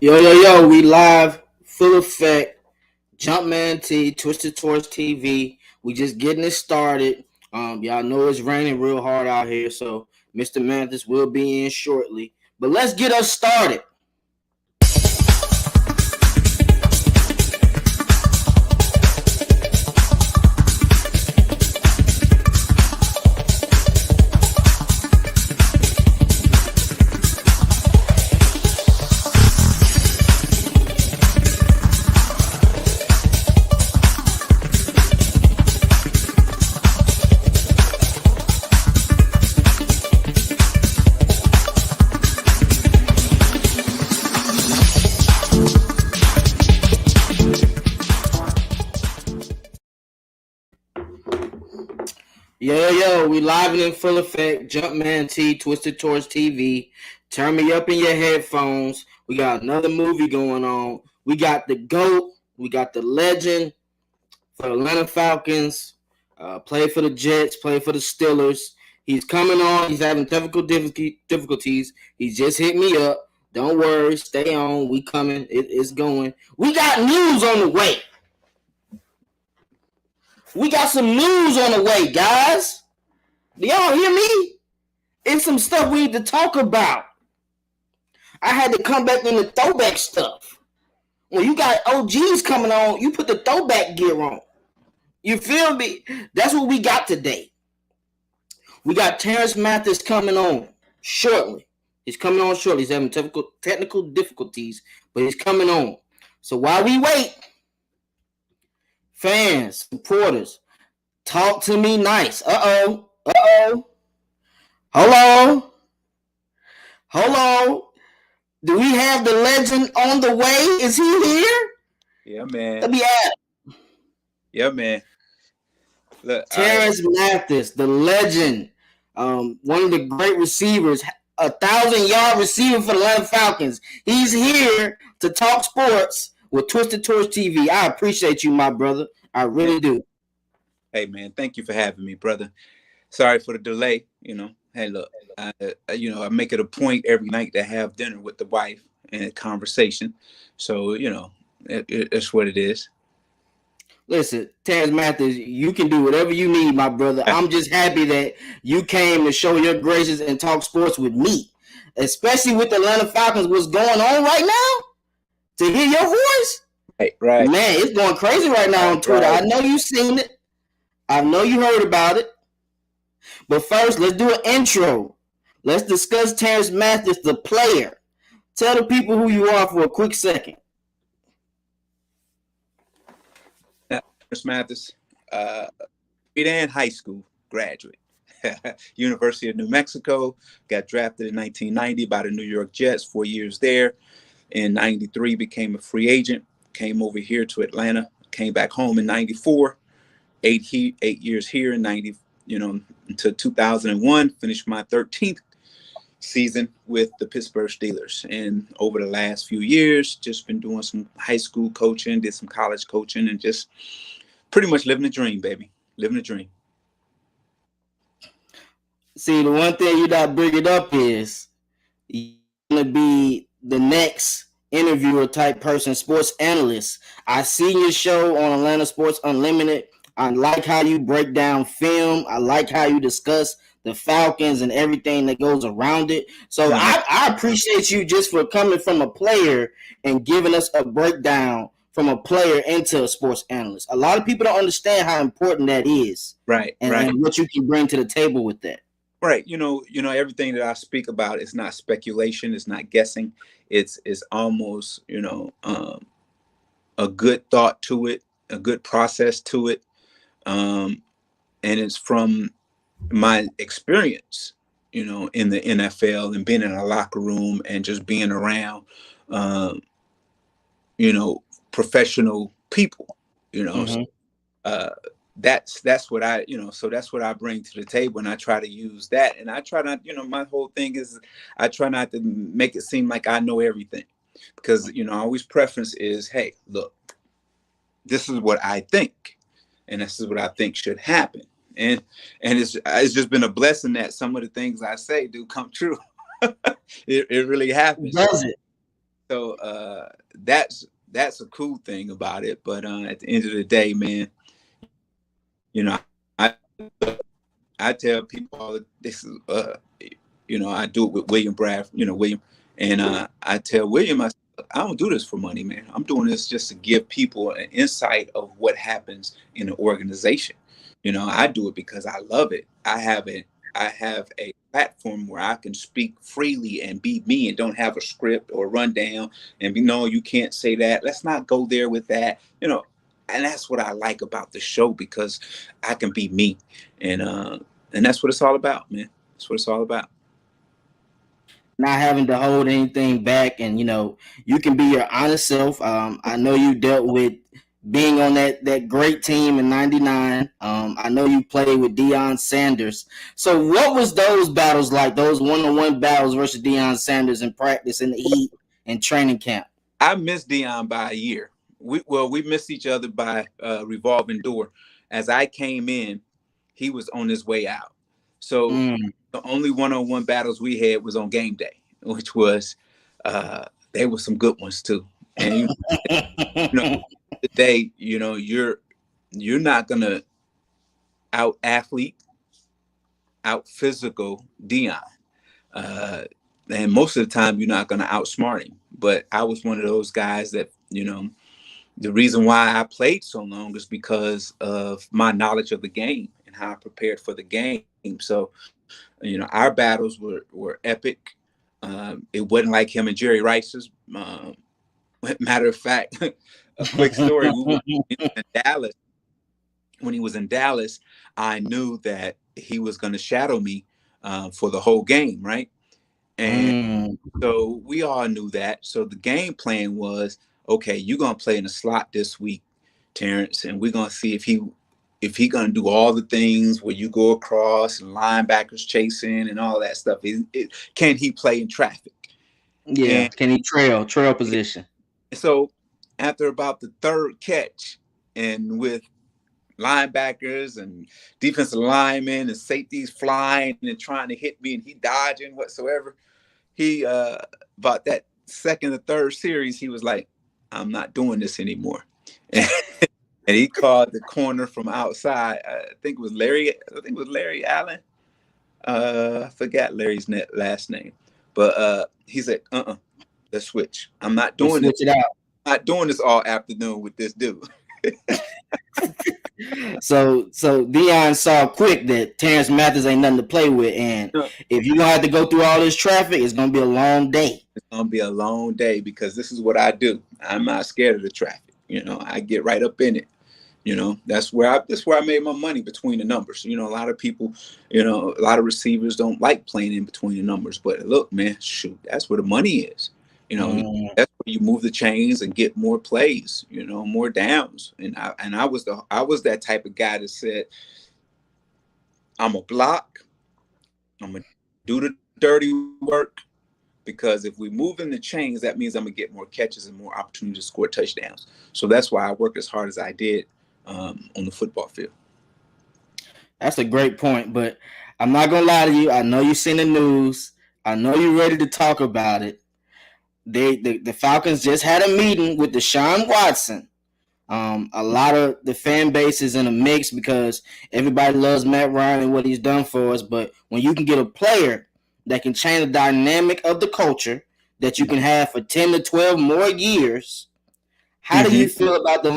Yo, we live, full effect. Jumpman T, Twisted Towards TV. We just getting it started. Y'all know it's raining real hard out here, so Mr. Mathis will be in shortly. But let's get us started. We live and in full effect. Jumpman T, Twisted Towards TV. Turn me up in your headphones. We got another movie going on. We got the GOAT. We got the legend for the Atlanta Falcons. Played for the Jets. Played for the Steelers. He's coming on. He's having technical difficulties. He just hit me up. Don't worry. Stay on. We coming. It's going. We got news on the way. We got some news on the way, guys. Do y'all hear me? It's some stuff we need to talk about. I had to come back in the throwback stuff. When you got OGs coming on, you put the throwback gear on. You feel me? That's what we got today. We got Terance Mathis coming on shortly. He's coming on shortly. He's having technical difficulties, but he's coming on. So while we wait, fans, supporters, talk to me nice. Uh-oh. Hold on. Do we have the legend on the way? Is he here? Yeah, man. Let me ask. Yeah, man. Look, Terance Mathis, the legend, one of the great receivers, 1,000-yard receiver for the Atlanta Falcons. He's here to talk sports with Twisted Towards TV. I appreciate you, my brother. I really do. Hey, man, thank you for having me, brother. Sorry for the delay. Hey, look, I make it a point every night to have dinner with the wife and a conversation. So, it's what it is. Listen, Terance Mathis, you can do whatever you need, my brother. I'm just happy that you came to show your graces and talk sports with me, especially with the Atlanta Falcons. What's going on right now? To hear your voice, right, man, it's going crazy right now on Twitter. Right. I know you've seen it. I know you heard about it. But first, let's do an intro. Let's discuss Terance Mathis, the player. Tell the people who you are for a quick second. Terance Mathis, and high school graduate. University of New Mexico, got drafted in 1990 by the New York Jets, 4 years there. In 93, became a free agent, came over here to Atlanta, came back home in 94, 8 years here in 90, until 2001, finished my 13th season with the Pittsburgh Steelers. And over the last few years, just been doing some high school coaching, did some college coaching, and just pretty much living the dream, baby. Living the dream. See, the one thing you gotta bring it up is you're gonna be the next interviewer type person, sports analyst. I seen your show on Atlanta Sports Unlimited. I like how you break down film. I like how you discuss the Falcons and everything that goes around it. So I appreciate you just for coming from a player and giving us a breakdown from a player into a sports analyst. A lot of people don't understand how important that is. Right. And what you can bring to the table with that. Right. Everything that I speak about is not speculation. It's not guessing. It's almost, a good thought to it, a good process to it. And it's from my experience, in the NFL and being in a locker room and just being around, professional people, Mm-hmm. That's what I, so that's what I bring to the table, and I try to use that. And I try not, my whole thing is I try not to make it seem like I know everything, because, I always preference is, hey, look, this is what I think, and this is what I think should happen. And it's just been a blessing that some of the things I say do come true. It really happens. Does it? So that's a cool thing about it. But at the end of the day, man, you know, I tell people all this is I do it with William Brad, William, and I tell William, I don't do this for money, man. I'm doing this just to give people an insight of what happens in an organization. I do it because I love it. I have a platform where I can speak freely and be me and don't have a script or rundown and be no, you can't say that. Let's not go there with that. And that's what I like about the show because I can be me. And that's what it's all about, man. That's what it's all about. Not having to hold anything back, and you can be your honest self. I know you dealt with being on that great team in '99. I know you played with Deion Sanders. So what was those battles like? Those one-on-one battles versus Deion Sanders in practice, in the heat, and training camp? I missed Dion by a year. We missed each other by revolving door. As I came in, he was on his way out. So the only one-on-one battles we had was on game day, which was there were some good ones too. And today, you're not gonna out athlete, out physical Dion. And most of the time, you're not gonna outsmart him. But I was one of those guys that the reason why I played so long is because of my knowledge of the game and how I prepared for the game. So, our battles were epic. It wasn't like him and Jerry Rice's. Matter of fact, a quick story: we were in Dallas. When he was in Dallas, I knew that he was going to shadow me for the whole game, right? And so we all knew that. So the game plan was, okay, you're gonna play in the slot this week, Terance, and we're gonna see if he gonna do all the things where you go across and linebackers chasing and all that stuff. Can he play in traffic? Yeah, And can he trail position? so after about the third catch, and with linebackers and defensive linemen and safeties flying and trying to hit me and he dodging whatsoever, he about that second or third series, he was like, I'm not doing this anymore. And he called the corner from outside. I think it was Larry Allen. I forgot Larry's last name. But he said, let's switch. I'm not Let's doing this. switch it out. I'm not doing this all afternoon with this dude. So Deion saw quick that Terance Mathis ain't nothing to play with, and if you're gonna have to go through all this traffic, it's gonna be a long day. It's gonna be a long day because this is what I do. I'm not scared of the traffic. I get right up in it. That's where I made my money between the numbers. A lot of people, a lot of receivers don't like playing in between the numbers. But look, man, shoot, that's where the money is. That's where you move the chains and get more plays. More downs. And I was that type of guy that said, I'm a block. I'm gonna do the dirty work. Because if we move in the chains, that means I'm gonna get more catches and more opportunities to score touchdowns. So that's why I worked as hard as I did on the football field. That's a great point, but I'm not gonna lie to you. I know you've seen the news. I know you're ready to talk about it. The Falcons just had a meeting with Deshaun Watson. A lot of the fan base is in a mix because everybody loves Matt Ryan and what he's done for us. But when you can get a player that can change the dynamic of the culture that you can have for 10 to 12 more years, how do you feel about the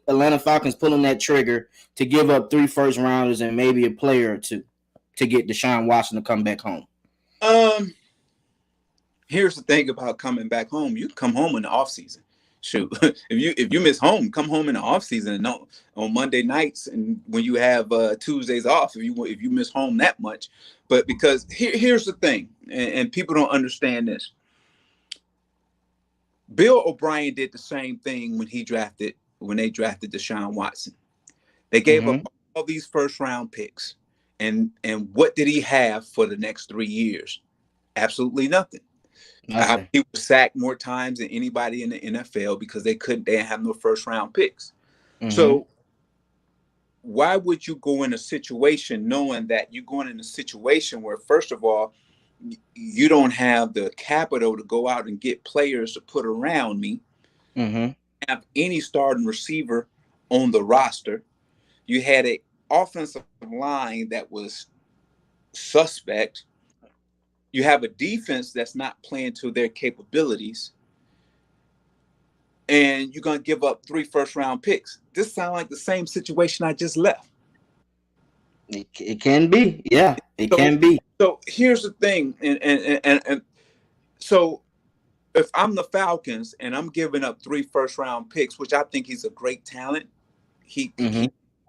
Atlanta Falcons pulling that trigger to give up 3 first rounders and maybe a player or two to get Deshaun Watson to come back home? Here's the thing about coming back home. You can come home in the off season. Shoot, if you miss home, come home in the off season and not on Monday nights and when you have Tuesdays off. If you miss home that much, but because here's the thing, and people don't understand this. Bill O'Brien did the same thing when they drafted Deshaun Watson. They gave up all these first round picks, and what did he have for the next 3 years? Absolutely nothing. He was sacked more times than anybody in the NFL because they didn't have no first round picks. So why would you go in a situation knowing that you're going in a situation where, first of all, you don't have the capital to go out and get players to put around me. Mm-hmm. Have any starting receiver on the roster. You had an offensive line that was suspect. You have a defense that's not playing to their capabilities. And you're going to give up 3 first-round picks. This sounds like the same situation I just left. It can be. Yeah, it can be. So here's the thing. And so if I'm the Falcons and I'm giving up 3 first-round picks, which I think he's a great talent, he's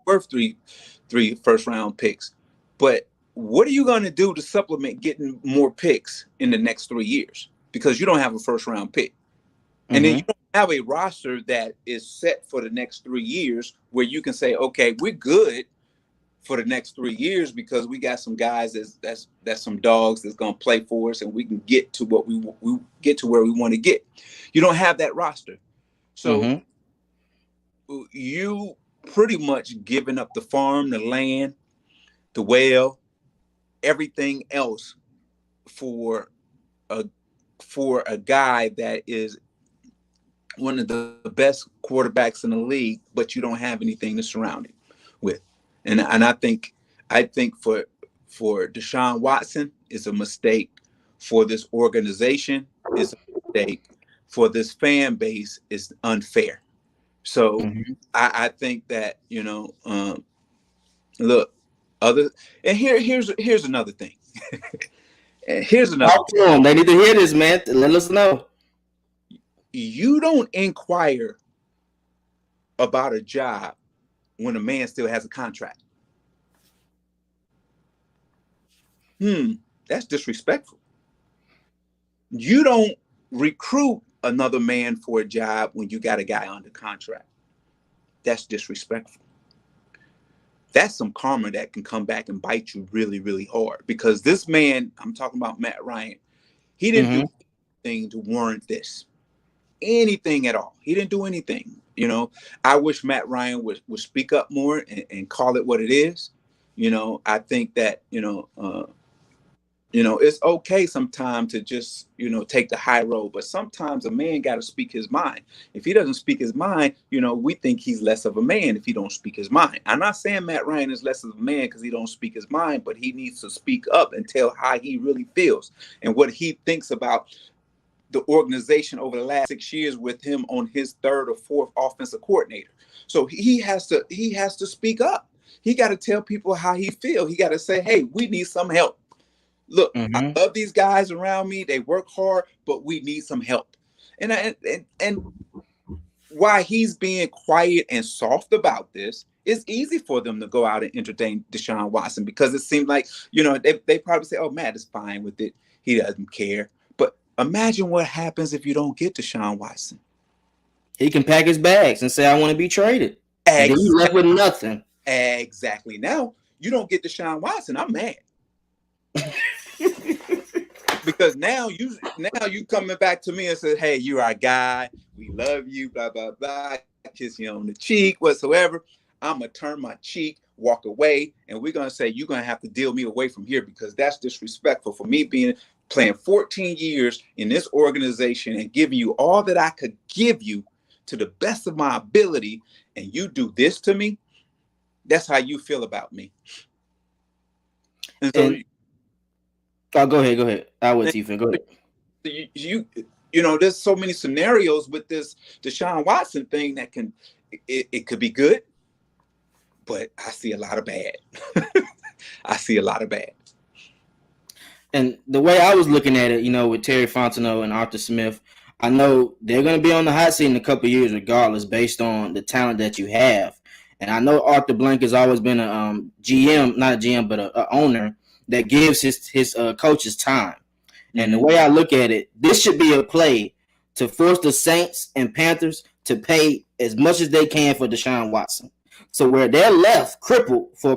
worth three first-round picks. But what are you going to do to supplement getting more picks in the next 3 years? Because you don't have a first-round pick. And then you don't have a roster that is set for the next 3 years where you can say, okay, we're good for the next 3 years because we got some guys that's some dogs that's going to play for us and we can get to what we get to where we want to get. You don't have that roster. So you pretty much giving up the farm, the land, the well, everything else for a guy that is one of the best quarterbacks in the league, but you don't have anything to surround him with. And I think for Deshaun Watson is a mistake. For this organization is a mistake. For this fan base is unfair. So I think that, look, here's another thing. And here's another thing. They need to hear this, man. Let us know. You don't inquire about a job when a man still has a contract. That's disrespectful. You don't recruit another man for a job when you got a guy under contract. That's disrespectful. That's some karma that can come back and bite you really, really hard. Because this man, I'm talking about Matt Ryan, he didn't do anything to warrant this. Anything at all. He didn't do anything. I wish Matt Ryan would speak up more and call it what it is. I think that, it's okay sometimes to just, take the high road, but sometimes a man got to speak his mind. If he doesn't speak his mind, we think he's less of a man if he don't speak his mind. I'm not saying Matt Ryan is less of a man because he don't speak his mind, but he needs to speak up and tell how he really feels and what he thinks about the organization over the last 6 years with him on his 3rd or 4th offensive coordinator. So he has to speak up. He got to tell people how he feels. He got to say, hey, we need some help. Look, I love these guys around me. They work hard, but we need some help. And while he's being quiet and soft about this, it's easy for them to go out and entertain Deshaun Watson because it seems like, they probably say, oh, Matt is fine with it. He doesn't care. Imagine what happens if you don't get Deshaun Watson. He can pack his bags and say, I want to be traded. Exactly. And then you left with nothing. Exactly. Now, you don't get Deshaun Watson, I'm mad. Because now you coming back to me and say, hey, you're our guy. We love you, blah, blah, blah. Kiss you on the cheek, whatsoever. I'm going to turn my cheek, walk away, and we're going to say, you're going to have to deal me away from here because that's disrespectful for me playing 14 years in this organization and giving you all that I could give you to the best of my ability, and you do this to me. That's how you feel about me. And so, go ahead. I'll wait till you feel. Go ahead. There's so many scenarios with this Deshaun Watson thing that it could be good, but I see a lot of bad. I see a lot of bad. And the way I was looking at it, with Terry Fontenot and Arthur Smith, I know they're going to be on the hot seat in a couple of years regardless based on the talent that you have. And I know Arthur Blank has always been a GM, not a GM, but a owner that gives his coaches time. And the way I look at it, this should be a play to force the Saints and Panthers to pay as much as they can for Deshaun Watson. So where they're left crippled for a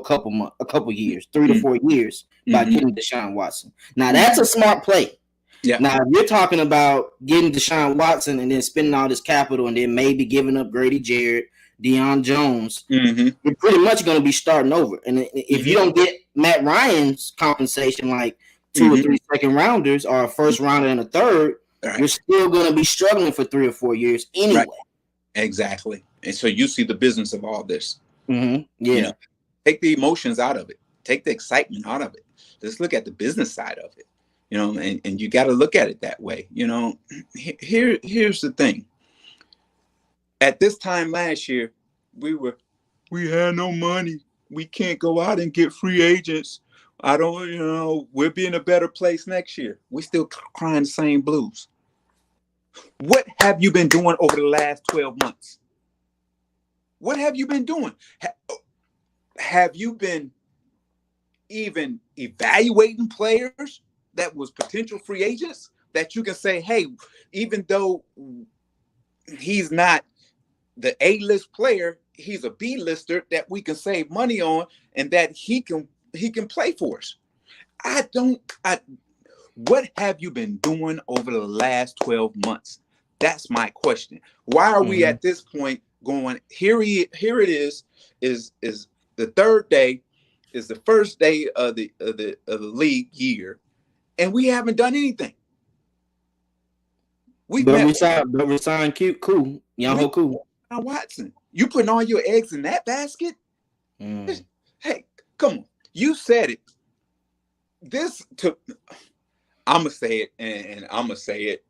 couple years, 3 to 4 years by getting Deshaun Watson. Now that's a smart play. Yeah. Now if you're talking about getting Deshaun Watson and then spending all this capital and then maybe giving up Grady Jarrett, Deion Jones, you're pretty much going to be starting over. And if you don't get Matt Ryan's compensation, like 2 or 3 second rounders or a first rounder and a third, Right. you're still going to be struggling for 3 or 4 years anyway. Right. Exactly. And so you see the business of all this. Yeah. You know, take the emotions out of it. Take the excitement out of it. Just look at the business side of it. You know, and you got to look at it that way. You know, here's the thing. At this time last year, we had no money. We can't go out and get free agents. We'll be in a better place next year. We still crying the same blues. What have you been doing over the last 12 months? What have you been doing? Have you been even evaluating players that was potential free agents that you can say, hey, even though he's not the A-list player, he's a B-lister that we can save money on and that he can play for us. What have you been doing over the last 12 months? That's my question. Why are we at this point going, here it is the third day, is the first day of the league year, and we haven't done anything. We signed cute, cool. Young cool. Watson. You putting all your eggs in that basket? Hey, come on. You said it. I'm going to say it, and I'm going to say it.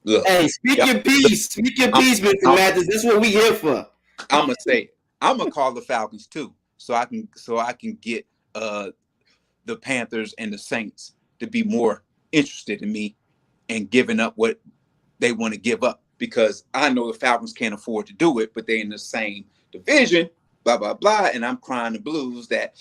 Look, hey, speak your piece. Speak your piece, Mr. Mathis. That's what we here for. I'm going to say it. I'm going to call the Falcons, too, so I can get the Panthers and the Saints to be more interested in me and giving up what they want to give up, because I know the Falcons can't afford to do it, but they're in the same division, blah, blah, blah. And I'm crying the blues that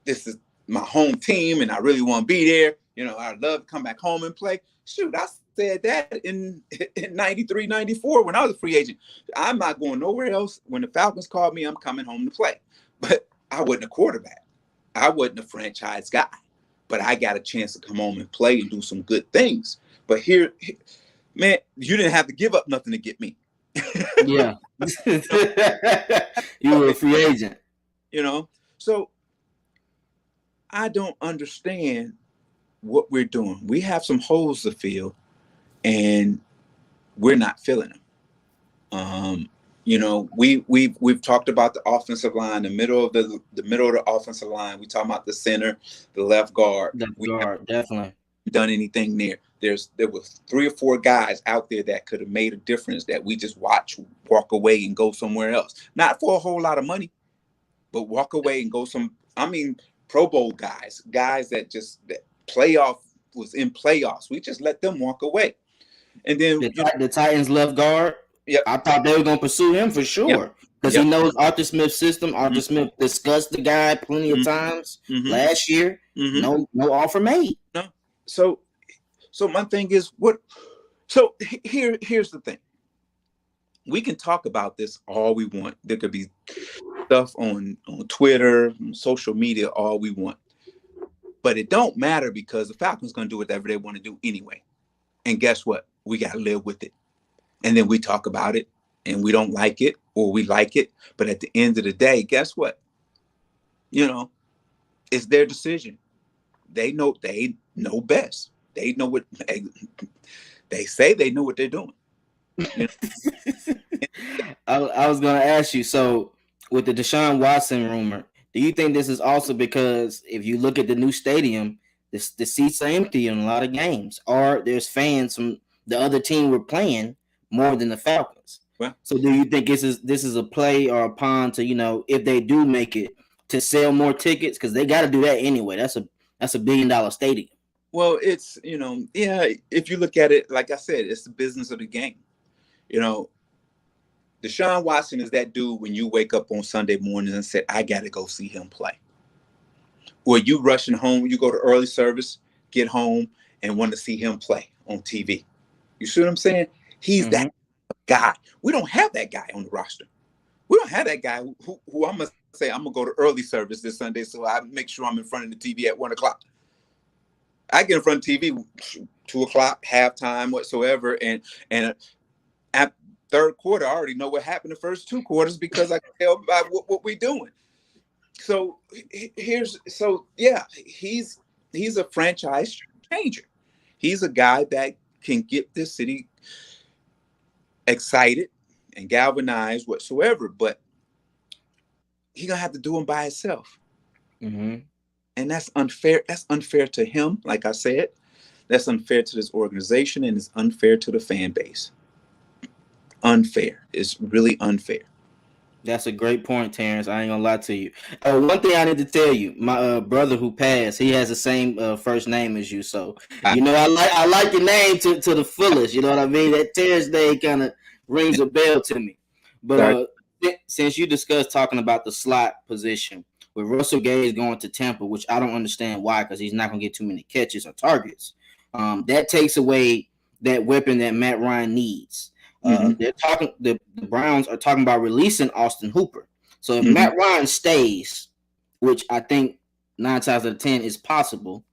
this is my home team and I really want to be there. You know, I'd love to come back home and play. Shoot, I said that in 93, 94 when I was a free agent. I'm not going nowhere else. When the Falcons called me, I'm coming home to play. But I wasn't a quarterback. I wasn't a franchise guy. But I got a chance to come home and play and do some good things. But here man, you didn't have to give up nothing to get me. Yeah. You were a free agent. You know, so I don't understand what we're doing. We have some holes to fill, and we're not filling them. You know, we've talked about the offensive line, the middle of the offensive line. We talk about the center, the left guard. Definitely done anything there. There was 3 or 4 guys out there that could have made a difference that we just walk away and go somewhere else. Not for a whole lot of money, but walk away and go Pro Bowl guys that was in playoffs. We just let them walk away. And then the Titans left guard. Yep. I thought they were going to pursue him for sure. Because he knows Arthur Smith's system. Arthur Smith discussed the guy plenty of times last year. No offer made. No. So my thing is here's the thing. We can talk about this all we want. There could be stuff on Twitter, on social media, all we want. But it don't matter, because the Falcons going to do whatever they want to do anyway. And guess what? We got to live with it. And then we talk about it and we don't like it, or we like it. But at the end of the day, guess what? You know, it's their decision. They know best. They know what they say. They know what they're doing. You know? I was going to ask you, so with the Deshaun Watson rumor, do you think this is also because if you look at the new stadium, the seats are empty in a lot of games, or there's fans from the other team we're playing more than the Falcons? Well, so do you think this is a play or a pawn to, you know, if they do make it, to sell more tickets? Because they got to do that anyway. That's a $1 billion stadium. Well, it's, you know, yeah, if you look at it, like I said, it's the business of the game. You know, Deshaun Watson is that dude when you wake up on Sunday mornings and say, I got to go see him play. Or you rushing home, you go to early service, get home, and want to see him play on TV. You see what I'm saying? He's that guy. We don't have that guy on the roster. We don't have that guy who I'm going to say, I'm going to go to early service this Sunday, so I make sure I'm in front of the TV at 1 o'clock. I get in front of TV 2 o'clock, halftime, whatsoever, and at third quarter, I already know what happened the first 2 quarters because I can tell by what we're doing. So he's a franchise changer. He's a guy that can get this city excited and galvanized whatsoever, but he's gonna have to do them by himself. Mm-hmm. And that's unfair. That's unfair to him, like I said. That's unfair to this organization, and it's unfair to the fan base. Unfair. It's really unfair. That's a great point, Terance. I ain't gonna lie to you. One thing I need to tell you, my brother who passed, he has the same first name as you. So I like your name to the fullest. You know what I mean? That Terance name kind of rings a bell to me. But since you discussed talking about the slot position with Russell Gage going to Tampa, which I don't understand why, because he's not gonna get too many catches or targets. That takes away that weapon that Matt Ryan needs. They're talking. The Browns are talking about releasing Austin Hooper. So if Matt Ryan stays, which I think 9 times out of 10 is possible,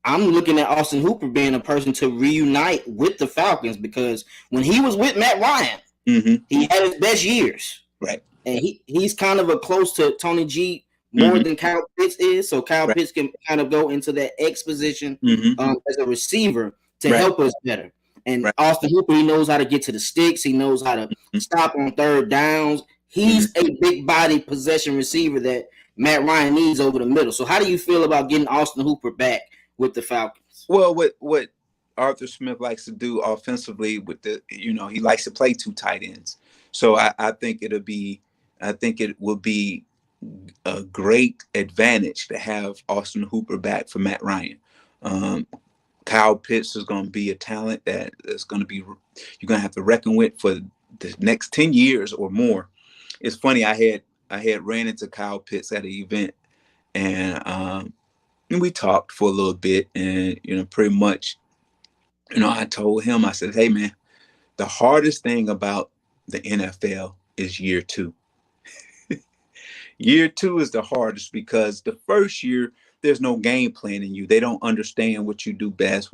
I'm looking at Austin Hooper being a person to reunite with the Falcons, because when he was with Matt Ryan, he had his best years, right? And he's kind of a close to Tony G more than Kyle Pitts is. So Kyle Pitts can kind of go into that X position as a receiver to help us better. And Austin Hooper, he knows how to get to the sticks. He knows how to stop on third downs. He's a big body possession receiver that Matt Ryan needs over the middle. So how do you feel about getting Austin Hooper back with the Falcons? Well, what Arthur Smith likes to do offensively with he likes to play 2 tight ends. So I think it will be a great advantage to have Austin Hooper back for Matt Ryan. Kyle Pitts is going to be a talent that is going to be, you're going to have to reckon with for the next 10 years or more. It's funny. I had ran into Kyle Pitts at an event, and we talked for a little bit, and, pretty much, I told him, I said, hey man, the hardest thing about the NFL is year 2. Year 2 is the hardest, because the first year, there's no game plan in you. They don't understand what you do best.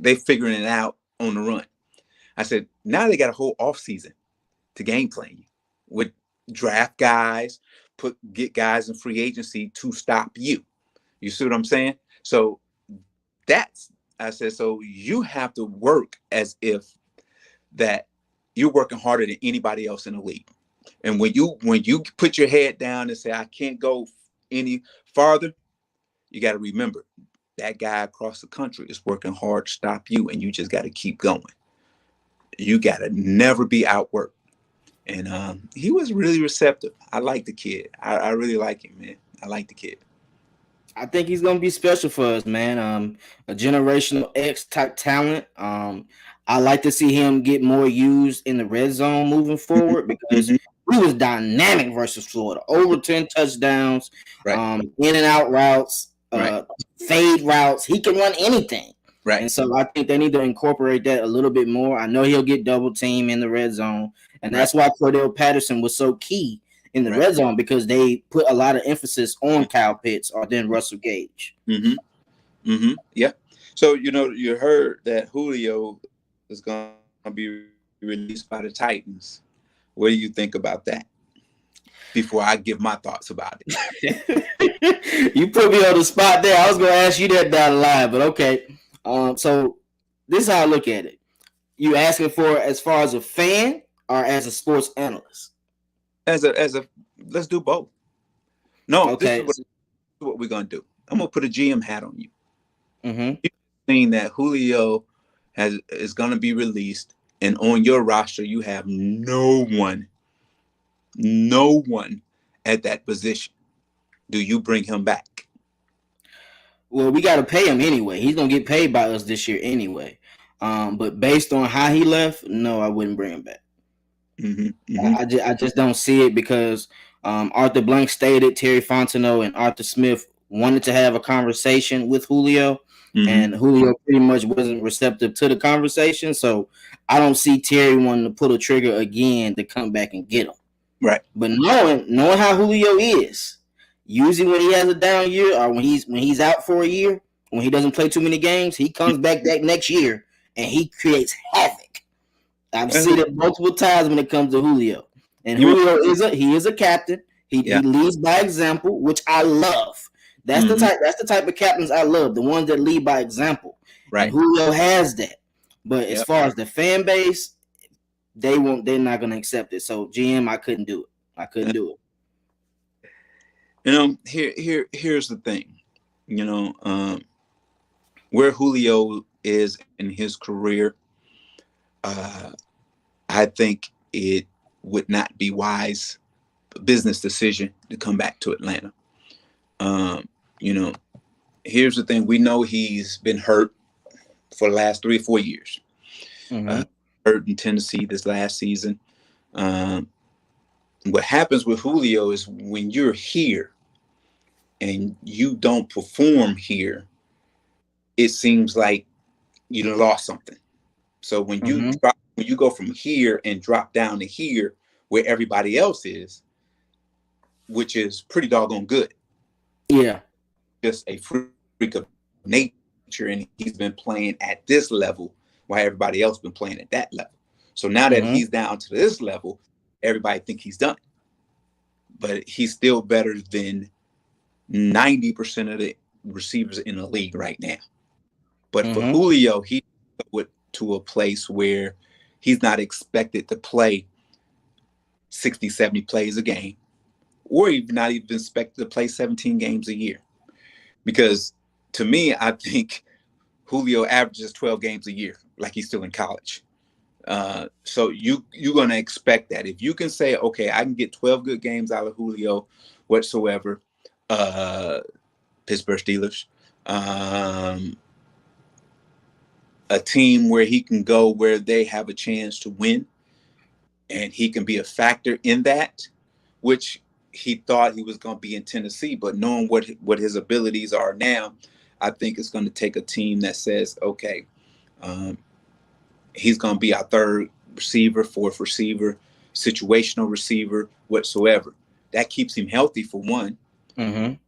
They figuring it out on the run. I said, now they got a whole off season to game plan you with draft guys, get guys in free agency to stop you. You see what I'm saying? So so you have to work as if that you're working harder than anybody else in the league. And when you put your head down and say, I can't go any farther, you got to remember that guy across the country is working hard to stop you, and you just got to keep going. You got to never be outworked. And he was really receptive. I like the kid. I really like him, man. I like the kid. I think he's going to be special for us, man. A generational X type talent. I like to see him get more used in the red zone moving forward, because he was dynamic versus Florida. Over 10 touchdowns, in and out routes, fade routes. He can run anything. Right. And so I think they need to incorporate that a little bit more. I know he'll get double team in the red zone. And that's why Cordell Patterson was so key in the red zone, because they put a lot of emphasis on Kyle Pitts or then Russell Gage. Yeah. So, you heard that Julio is going to be released by the Titans. What do you think about that? Before I give my thoughts about it. You put me on the spot there. I was going to ask you that down the line, but okay. So this is how I look at it. You asking for as far as a fan or as a sports analyst? As a let's do both. No, okay. This is what we're going to do. I'm going to put a GM hat on you. You've seen that Julio is going to be released, and on your roster you have no one at that position. Do you bring him back? Well, we got to pay him anyway. He's going to get paid by us this year anyway. But based on how he left, no, I wouldn't bring him back. I just don't see it, because Arthur Blank stated Terry Fontenot and Arthur Smith wanted to have a conversation with Julio, and Julio pretty much wasn't receptive to the conversation. So I don't see Terry wanting to pull a trigger again to come back and get him. Right. But knowing how Julio is, usually when he has a down year or when he's out for a year, when he doesn't play too many games, he comes back that next year and he creates havoc. I've seen it multiple times when it comes to Julio. And Julio is a captain. He leads by example, which I love. That's the type. That's the type of captains I love. The ones that lead by example. And Right. Julio has that. But as Yep. far as the fan base, they won't. They're not going to accept it. So GM, I couldn't do it. I couldn't do it. Here's the thing. Where Julio is in his career, I think it would not be wise business decision to come back to Atlanta. Here's the thing. We know he's been hurt for the last 3 or 4 years. Hurt in Tennessee this last season. What happens with Julio is when you're here and you don't perform here, it seems like you lost something. So when you go from here and drop down to here where everybody else is, which is pretty doggone good. Yeah. Just a freak of nature, and he's been playing at this level while everybody else been playing at that level. So now that he's down to this level, everybody think he's done. But he's still better than 90% of the receivers in the league right now. But for Julio, he went to a place where he's not expected to play 60, 70 plays a game, or even not even expected to play 17 games a year. Because to me, I think Julio averages 12 games a year, like he's still in college. So you're going to expect that. If you can say, okay, I can get 12 good games out of Julio whatsoever, Pittsburgh Steelers, a team where he can go where they have a chance to win, and he can be a factor in that, which he thought he was going to be in Tennessee, but knowing what his abilities are now, I think it's going to take a team that says, okay, he's going to be our third receiver, fourth receiver, situational receiver, whatsoever. That keeps him healthy for one. And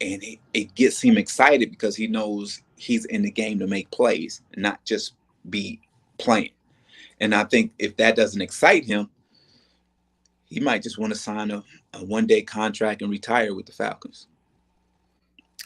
it gets him excited because he knows he's in the game to make plays, not just be playing. And I think if that doesn't excite him, he might just want to sign a one-day contract and retire with the Falcons.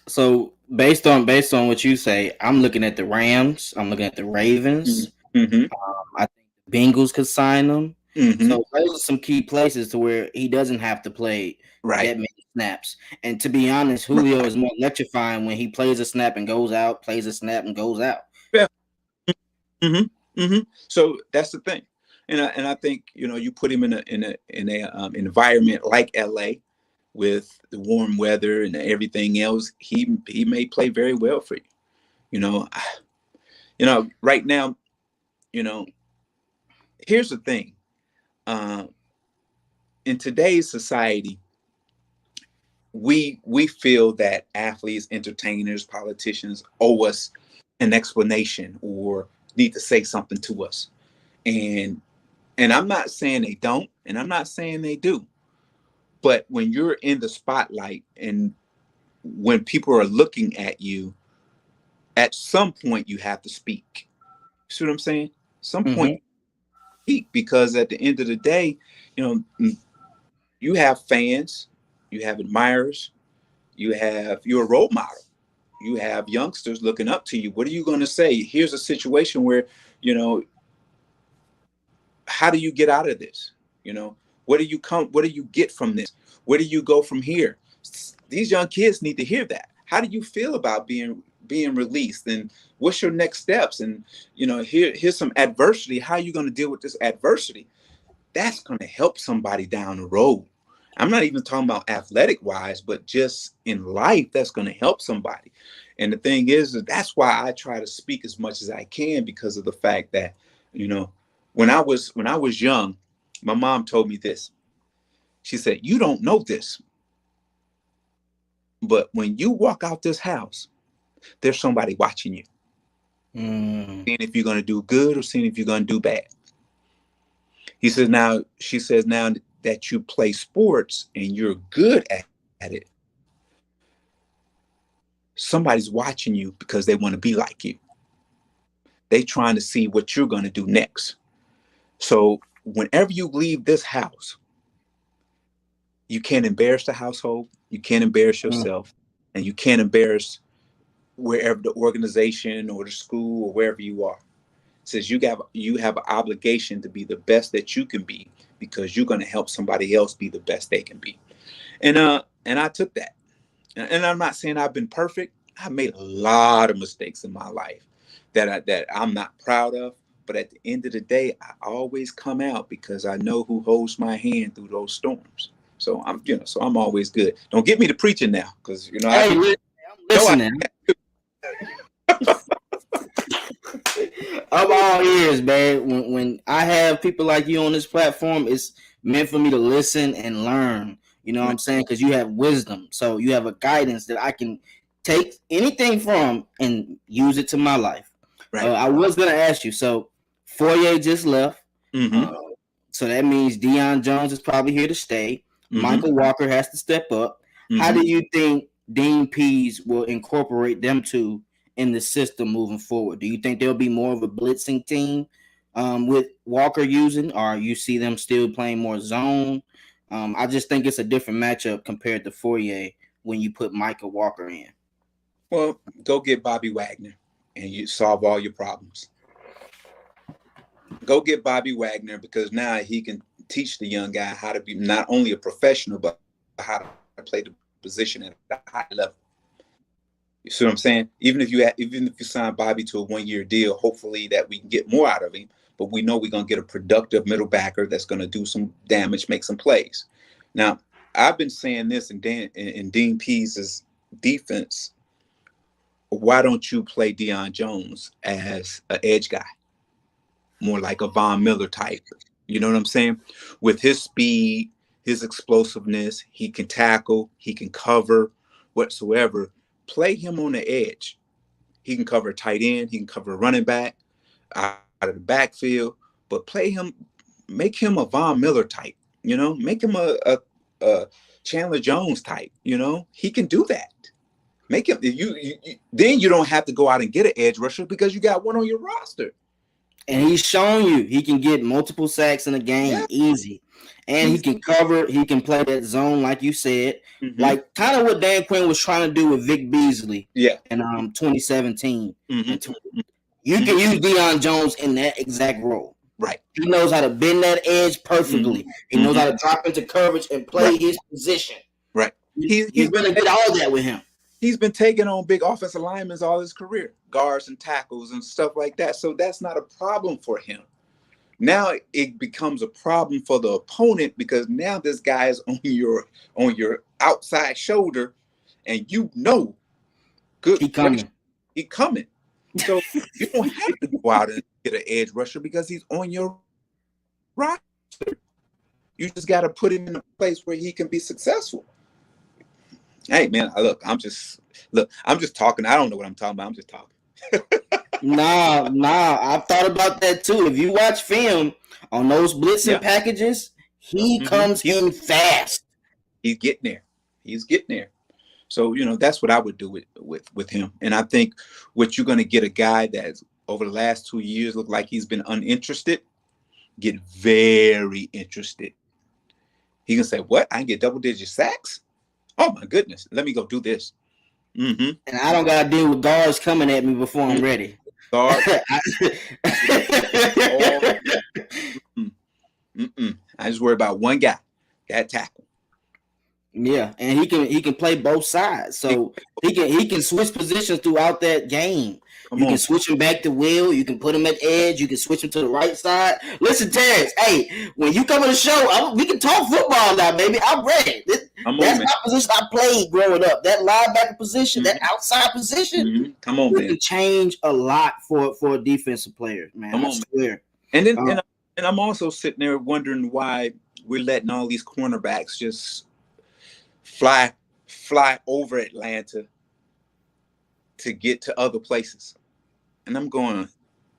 So based on what you say, I'm looking at the Rams. I'm looking at the Ravens. I think the Bengals could sign him. So those are some key places to where he doesn't have to play that many snaps. And to be honest, Julio is more electrifying when he plays a snap and goes out, plays a snap and goes out. Yeah. So that's the thing. And I think, you put him in a environment like LA with the warm weather and everything else, he may play very well for you. Right now, here's the thing. In today's society, we feel that athletes, entertainers, politicians owe us an explanation or need to say something to us. And I'm not saying they don't, and I'm not saying they do. But when you're in the spotlight and when people are looking at you, at some point you have to speak. See what I'm saying? Some point speak, because at the end of the day, you have fans, you have admirers, you're a role model. You have youngsters looking up to you. What are you going to say? Here's a situation where, how do you get out of this? What do you get from this? Where do you go from here? These young kids need to hear that. How do you feel about being released, and what's your next steps? And here's some adversity. How are you going to deal with this adversity? That's going to help somebody down the road. I'm not even talking about athletic wise, but just in life, that's going to help somebody. And the thing is, that's why I try to speak as much as I can, because of the fact that, when I was young, my mom told me this. She said, you don't know this, but when you walk out this house, there's somebody watching you. Seeing if you're going to do good or seeing if you're going to do bad. She says, now that you play sports and you're good at it, somebody's watching you because they want to be like you. They trying to see what you're going to do next. So whenever you leave this house, You can't embarrass the household. You can't embarrass yourself, and you can't embarrass wherever the organization or the school or wherever you are. It says you have an obligation to be the best that you can be because you're going to help somebody else be the best they can be. And I took that. And I'm not saying I've been perfect. I've made a lot of mistakes in my life that I'm not proud of. But at the end of the day, I always come out because I know who holds my hand through those storms. So I'm always good. Don't get me to preaching now, because Hey, I'm listening. I'm all ears, man. When I have people like you on this platform, it's meant for me to listen and learn. You know what I'm saying? Because you have wisdom, so you have a guidance that I can take anything from and use it to my life. Right. I was gonna ask you. So Fourier just left. So that means Deion Jones is probably here to stay. Michael Walker has to step up. How do you think Dean Pease will incorporate them two in the system moving forward? Do you think there'll be more of a blitzing team with Walker using, or you see them still playing more zone? I just think it's a different matchup compared to Fourier when you put Michael Walker in. Well, go get Bobby Wagner and you solve all your problems. Go get Bobby Wagner, because now he can teach the young guy how to be not only a professional, but how to play the position at a high level. You see what I'm saying? Even if you sign Bobby to a 1-year deal, hopefully that we can get more out of him. But we know we're going to get a productive middle backer that's going to do some damage, make some plays. Now, I've been saying this in Dean Pease's defense. Why don't you play Deion Jones as an edge guy? More like a Von Miller type. You know what I'm saying? With his speed, his explosiveness, he can tackle, he can cover whatsoever. Play him on the edge. He can cover a tight end, he can cover a running back out of the backfield, but play him, make him a Von Miller type, make him a Chandler Jones type, he can do that. Make him, then you don't have to go out and get an edge rusher because you got one on your roster. And he's shown you he can get multiple sacks in a game easy. And he can cover, he can play that zone, like you said. Like kind of what Dan Quinn was trying to do with Vic Beasley in 2017. You can use Deion Jones in that exact role. Right. He knows how to bend that edge perfectly. He knows how to drop into coverage and play his position. Right. He's going to get all that with him. He's been taking on big offensive linemen all his career, guards and tackles and stuff like that. So that's not a problem for him. Now it becomes a problem for the opponent, because now this guy is on your outside shoulder, and good. He coming. So you don't have to go out and get an edge rusher because he's on your roster. You just got to put him in a place where he can be successful. Hey man, I'm just talking. I don't know what I'm talking about. I'm just talking. Nah. I've thought about that too. If you watch film on those blitzing packages, he comes in fast. He's getting there. So that's what I would do with him. And I think what you're going to get, a guy that's over the last 2 years looked like he's been uninterested, get very interested. He can say, "What? I can get double-digit sacks? Oh my goodness, let me go do this." And I don't gotta deal with guards coming at me before I'm ready. Guard. I just worry about one guy, that tackle. Yeah, and he can play both sides, so he can switch positions throughout that game. You can switch him back to will. You can put him at edge. You can switch him to the right side. Listen, Terance, hey, when you come on the show, we can talk football now, baby. I'm ready. That's my position I played growing up. That linebacker position, that outside position, come on, man. Can change a lot for a defensive player, man. I swear. And then and I'm also sitting there wondering why we're letting all these cornerbacks just fly over Atlanta to get to other places. And I'm going,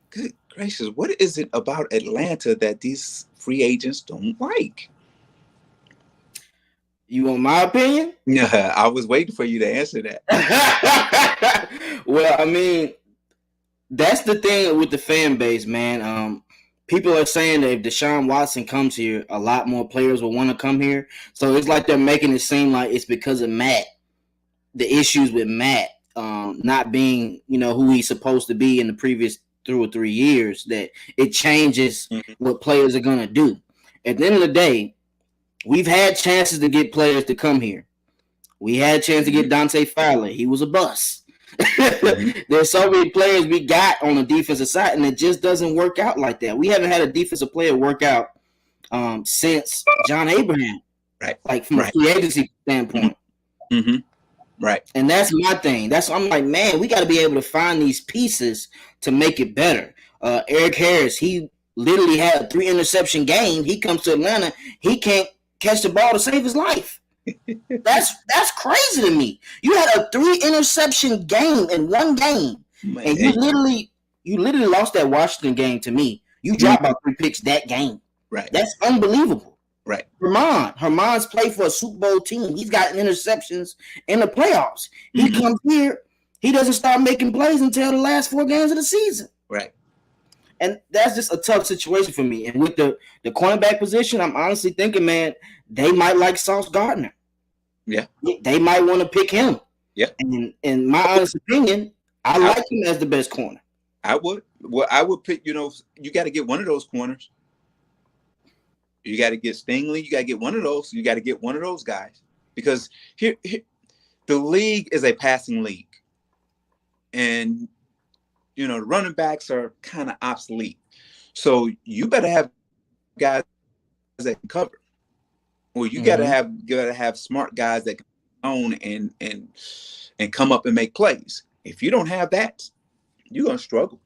good gracious, what is it about Atlanta that these free agents don't like? You want my opinion? Yeah, I was waiting for you to answer that. Well, I mean, that's the thing with the fan base, man. people are saying that if Deshaun Watson comes here, a lot more players will want to come here. So it's like they're making it seem like it's because of Matt, the issues with Matt not being, who he's supposed to be in the previous 2 or 3 years, that it changes what players are going to do. At the end of the day, we've had chances to get players to come here. We had a chance to get Dante Fowler. He was a bust. There's so many players we got on the defensive side, and it just doesn't work out like that. We haven't had a defensive player work out since John Abraham, right? Like from a free agency standpoint. Mm-hmm. Right. And that's my thing. I'm like, man, we got to be able to find these pieces to make it better. Eric Harris, he literally had a 3 interception game. He comes to Atlanta, he can't catch the ball to save his life. That's crazy to me. You had a 3 interception game in one game, man, and you literally lost that Washington game to me. You dropped about 3 picks that game. Right. That's unbelievable. Right. Herman's played for a Super Bowl team. He's got interceptions in the playoffs. He comes here, he doesn't start making plays until the last 4 games of the season. Right. And that's just a tough situation for me. And with the cornerback position, I'm honestly thinking, man, they might like Sauce Gardner. Yeah. They might want to pick him. Yeah. And in my honest opinion, I like him as the best corner. I would. Well, I would pick, you got to get one of those corners. You got to get Stingley. You got to get one of those. You got to get one of those guys. Because here, the league is a passing league. And, the running backs are kind of obsolete. So you better have guys that can cover. Or you gotta have smart guys that can own and come up and make plays. If you don't have that, you're gonna struggle.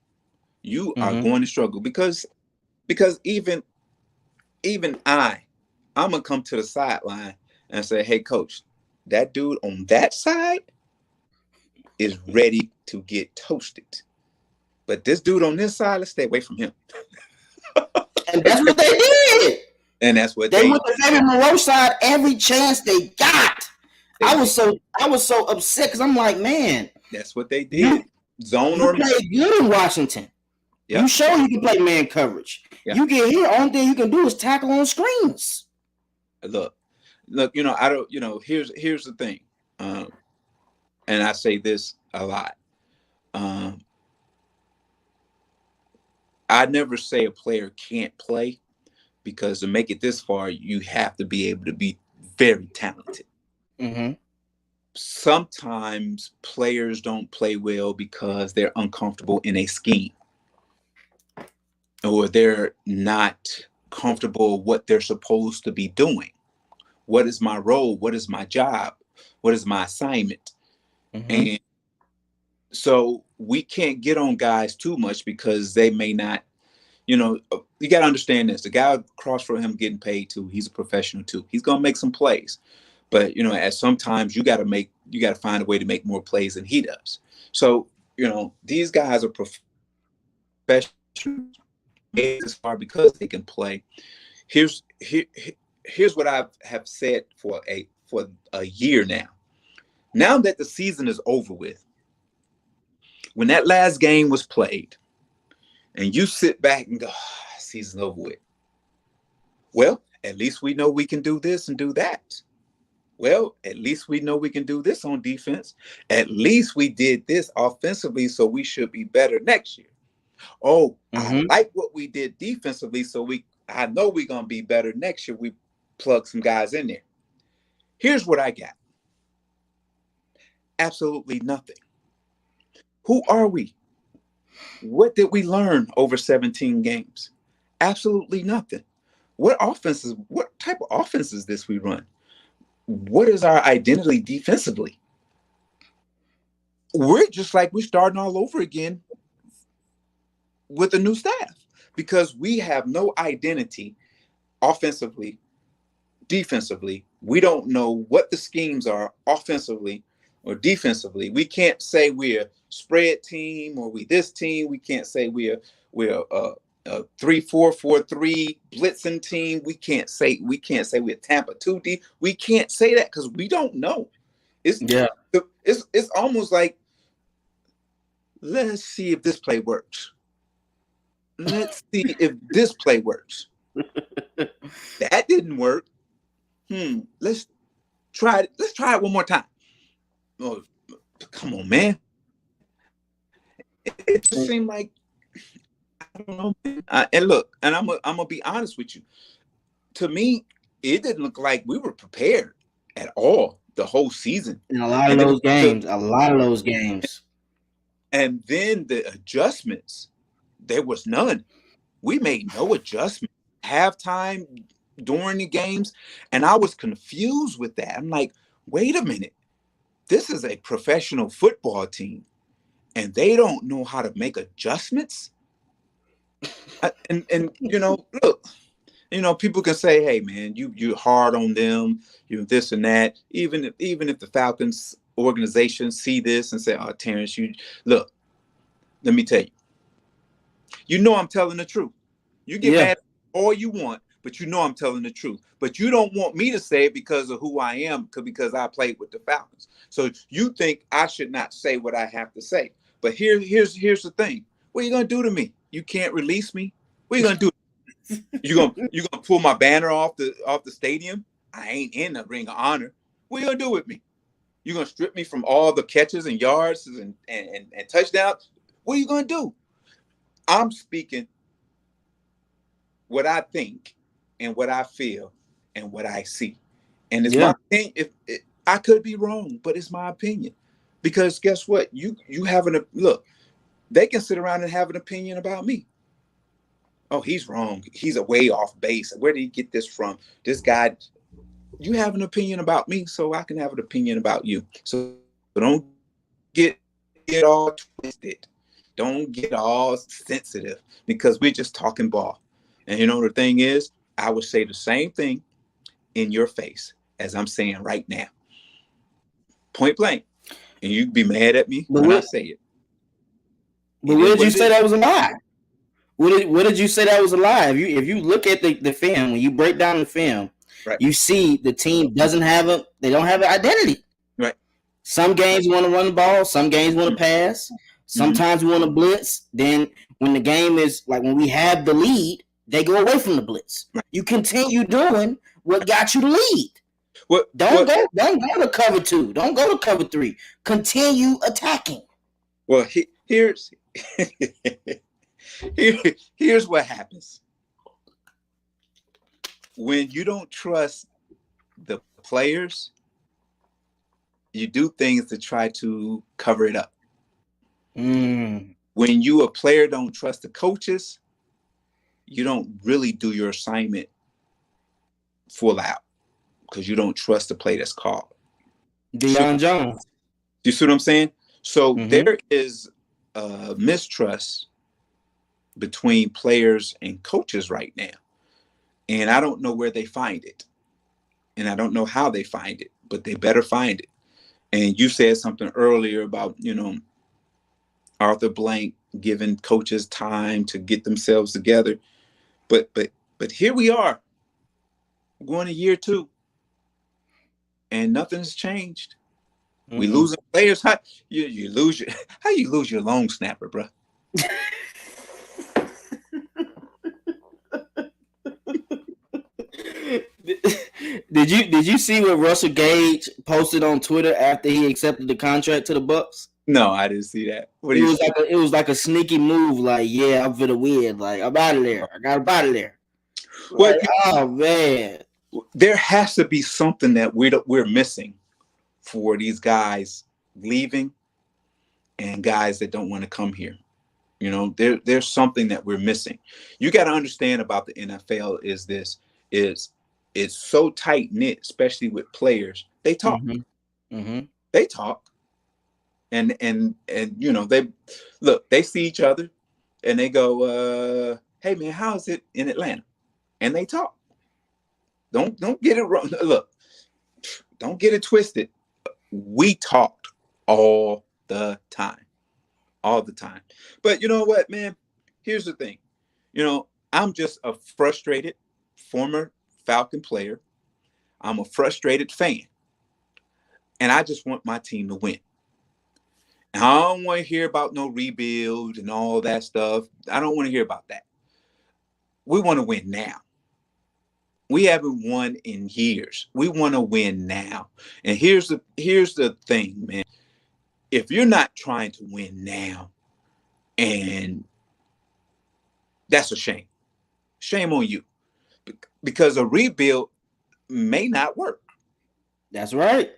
You are going to struggle because even I'm gonna come to the sideline and say, hey coach, that dude on that side is ready to get toasted. But this dude on this side, let's stay away from him. And that's what they did. And that's what they went to David Moreau side every chance they got. I was so upset because I'm like, man, that's what they did. Zone or man. Play good in Washington. Yep. You show you can play man coverage. Yep. You get here, only thing you can do is tackle on screens. Look, I don't, here's the thing. And I say this a lot. I never say a player can't play, because to make it this far, you have to be able to be very talented. Sometimes players don't play well because they're uncomfortable in a scheme, or they're not comfortable what they're supposed to be doing. What is my role? What is my job? What is my assignment? And so we can't get on guys too much because they may not, you got to understand this. The guy across from him getting paid too, he's a professional too. He's going to make some plays. But, at sometimes you got to find a way to make more plays than he does. So, these guys are professionals as far because they can play. Here's what I have said for a year now. Now that the season is over with, when that last game was played, and you sit back and go, season's over with. Well, at least we know we can do this and do that. Well, at least we know we can do this on defense. At least we did this offensively, so we should be better next year. Oh, I like what we did defensively, so I know we're going to be better next year. We plug some guys in there. Here's what I got. Absolutely nothing. Who are we? What did we learn over 17 games? Absolutely nothing. What type of offense is this we run? What is our identity defensively? We're just like we're starting all over again with a new staff, because we have no identity offensively, defensively. We don't know what the schemes are offensively or defensively. We can't say we're a spread team or we this team. We can't say we're a 3-4-4-3 blitzing team. We can't say we're Tampa 2D. We can't say that because we don't know. It's almost like, let's see if this play works. let's see if this play works. That didn't work. Let's try it. Let's try it one more time. Oh, come on, man. It just seemed like, I don't know. And look, and I'm gonna be honest with you. To me, it didn't look like we were prepared at all the whole season. In a lot of those games. And then the adjustments, there was none. We made no adjustment halftime during the games, and I was confused with that. I'm like, wait a minute, this is a professional football team, and they don't know how to make adjustments. And look, people can say, hey man, you're hard on them, you this and that. Even if the Falcons organization see this and say, oh, Terance, you look, let me tell you, I'm telling the truth. You get mad all you want, but I'm telling the truth. But you don't want me to say it because of who I am, because I played with the Falcons. So you think I should not say what I have to say. But here's the thing. What are you gonna do to me? You can't release me. What are you gonna do? You gonna pull my banner off the stadium? I ain't in the Ring of Honor. What are you gonna do with me? You gonna strip me from all the catches and yards and touchdowns? What are you gonna do? I'm speaking what I think and what I feel and what I see. And it's my opinion. I could be wrong, but it's my opinion. Because guess what? You look, they can sit around and have an opinion about me. Oh, he's wrong. He's a way off base. Where did he get this from? This guy, you have an opinion about me, so I can have an opinion about you. So don't get all twisted. Don't get all sensitive, because we're just talking ball. And the thing is, I would say the same thing in your face as I'm saying right now. Point blank. And you'd be mad at me when I say it. But where did you say that was a lie? What did you say that was a lie? If you look at the film, when you break down the film, right, you see the team they don't have an identity. Right. Some games want to run the ball, some games want to pass, sometimes we want to blitz. Then when the game is like when we have the lead, they go away from the blitz. Right. You continue doing what got you the lead. Don't go to cover 2. Don't go to cover 3. Continue attacking. Well, here's what happens when you don't trust the players. You do things to try to cover it up. When a player don't trust the coaches, you don't really do your assignment full out, because you don't trust the play that's called. Deshaun Jones. You see what I'm saying? So there is a mistrust between players and coaches right now. And I don't know where they find it. And I don't know how they find it, but they better find it. And you said something earlier about, Arthur Blank giving coaches time to get themselves together. But here we are, going to year 2, and nothing's changed. We losing players. How you lose your long snapper, bro? Did you see what Russell Gage posted on Twitter after he accepted the contract to the Bucs? No, I didn't see that. It was like a sneaky move. Like, yeah, I'm for the win. Like, I'm out of there. I got up out of there. Like, oh man, there has to be something that we're missing for these guys leaving and guys that don't want to come here. There's something that we're missing. You got to understand about the NFL it's so tight knit, especially with players. They talk. They talk. And they see each other and they go, hey man, how is it in Atlanta? And they talk. Don't get it wrong. Look, don't get it twisted. We talked all the time. But you know what, man? Here's the thing. I'm just a frustrated former Falcon player. I'm a frustrated fan. And I just want my team to win. I don't want to hear about no rebuild and all that stuff. I don't want to hear about that. We want to win now. We haven't won in years. We want to win now. And here's the thing, man. If you're not trying to win now, and that's a shame. Shame on you. Because a rebuild may not work. That's right.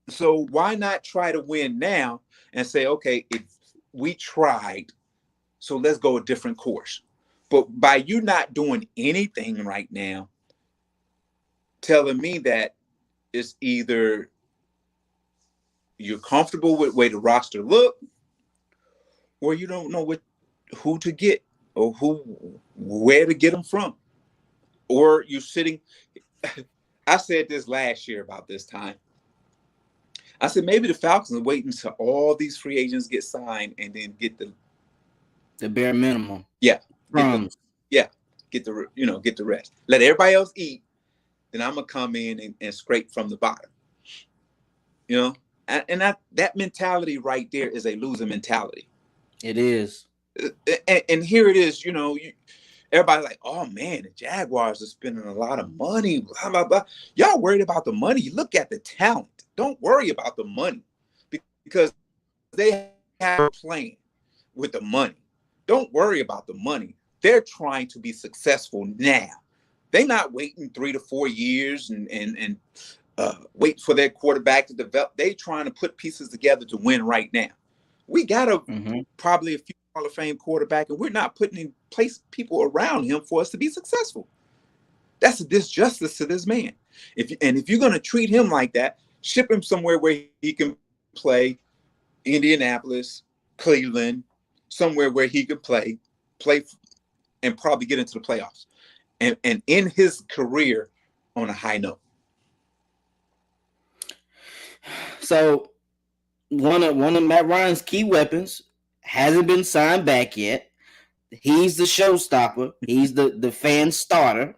So why not try to win now and say, okay, if we tried, so let's go a different course. But by you not doing anything right now, telling me that it's either you're comfortable with the way the roster look, or you don't know who to get or where to get them from, or you're sitting. I said this last year about this time. I said maybe the Falcons are waiting until all these free agents get signed and then get the bare minimum. Yeah, get the rest. Let everybody else eat. Then I'm gonna come in and scrape from the bottom. You know, and that mentality right there is a loser mentality. It is. And here it is. Everybody's like, oh man, the Jaguars are spending a lot of money. Blah blah blah. Y'all worried about the money? You look at the talent. Don't worry about the money because they have a plan with the money. Don't worry about the money. They're trying to be successful now. They're not waiting 3 to 4 years and wait for their quarterback to develop. They're trying to put pieces together to win right now. We got probably a few Hall of Fame quarterback, and we're not putting in place people around him for us to be successful. That's a disjustice to this man. If you're going to treat him like that, ship him somewhere where he can play, Indianapolis, Cleveland, somewhere where he could play and probably get into the playoffs and end his career on a high note. So one of Matt Ryan's key weapons hasn't been signed back yet. He's the showstopper. He's the fan starter.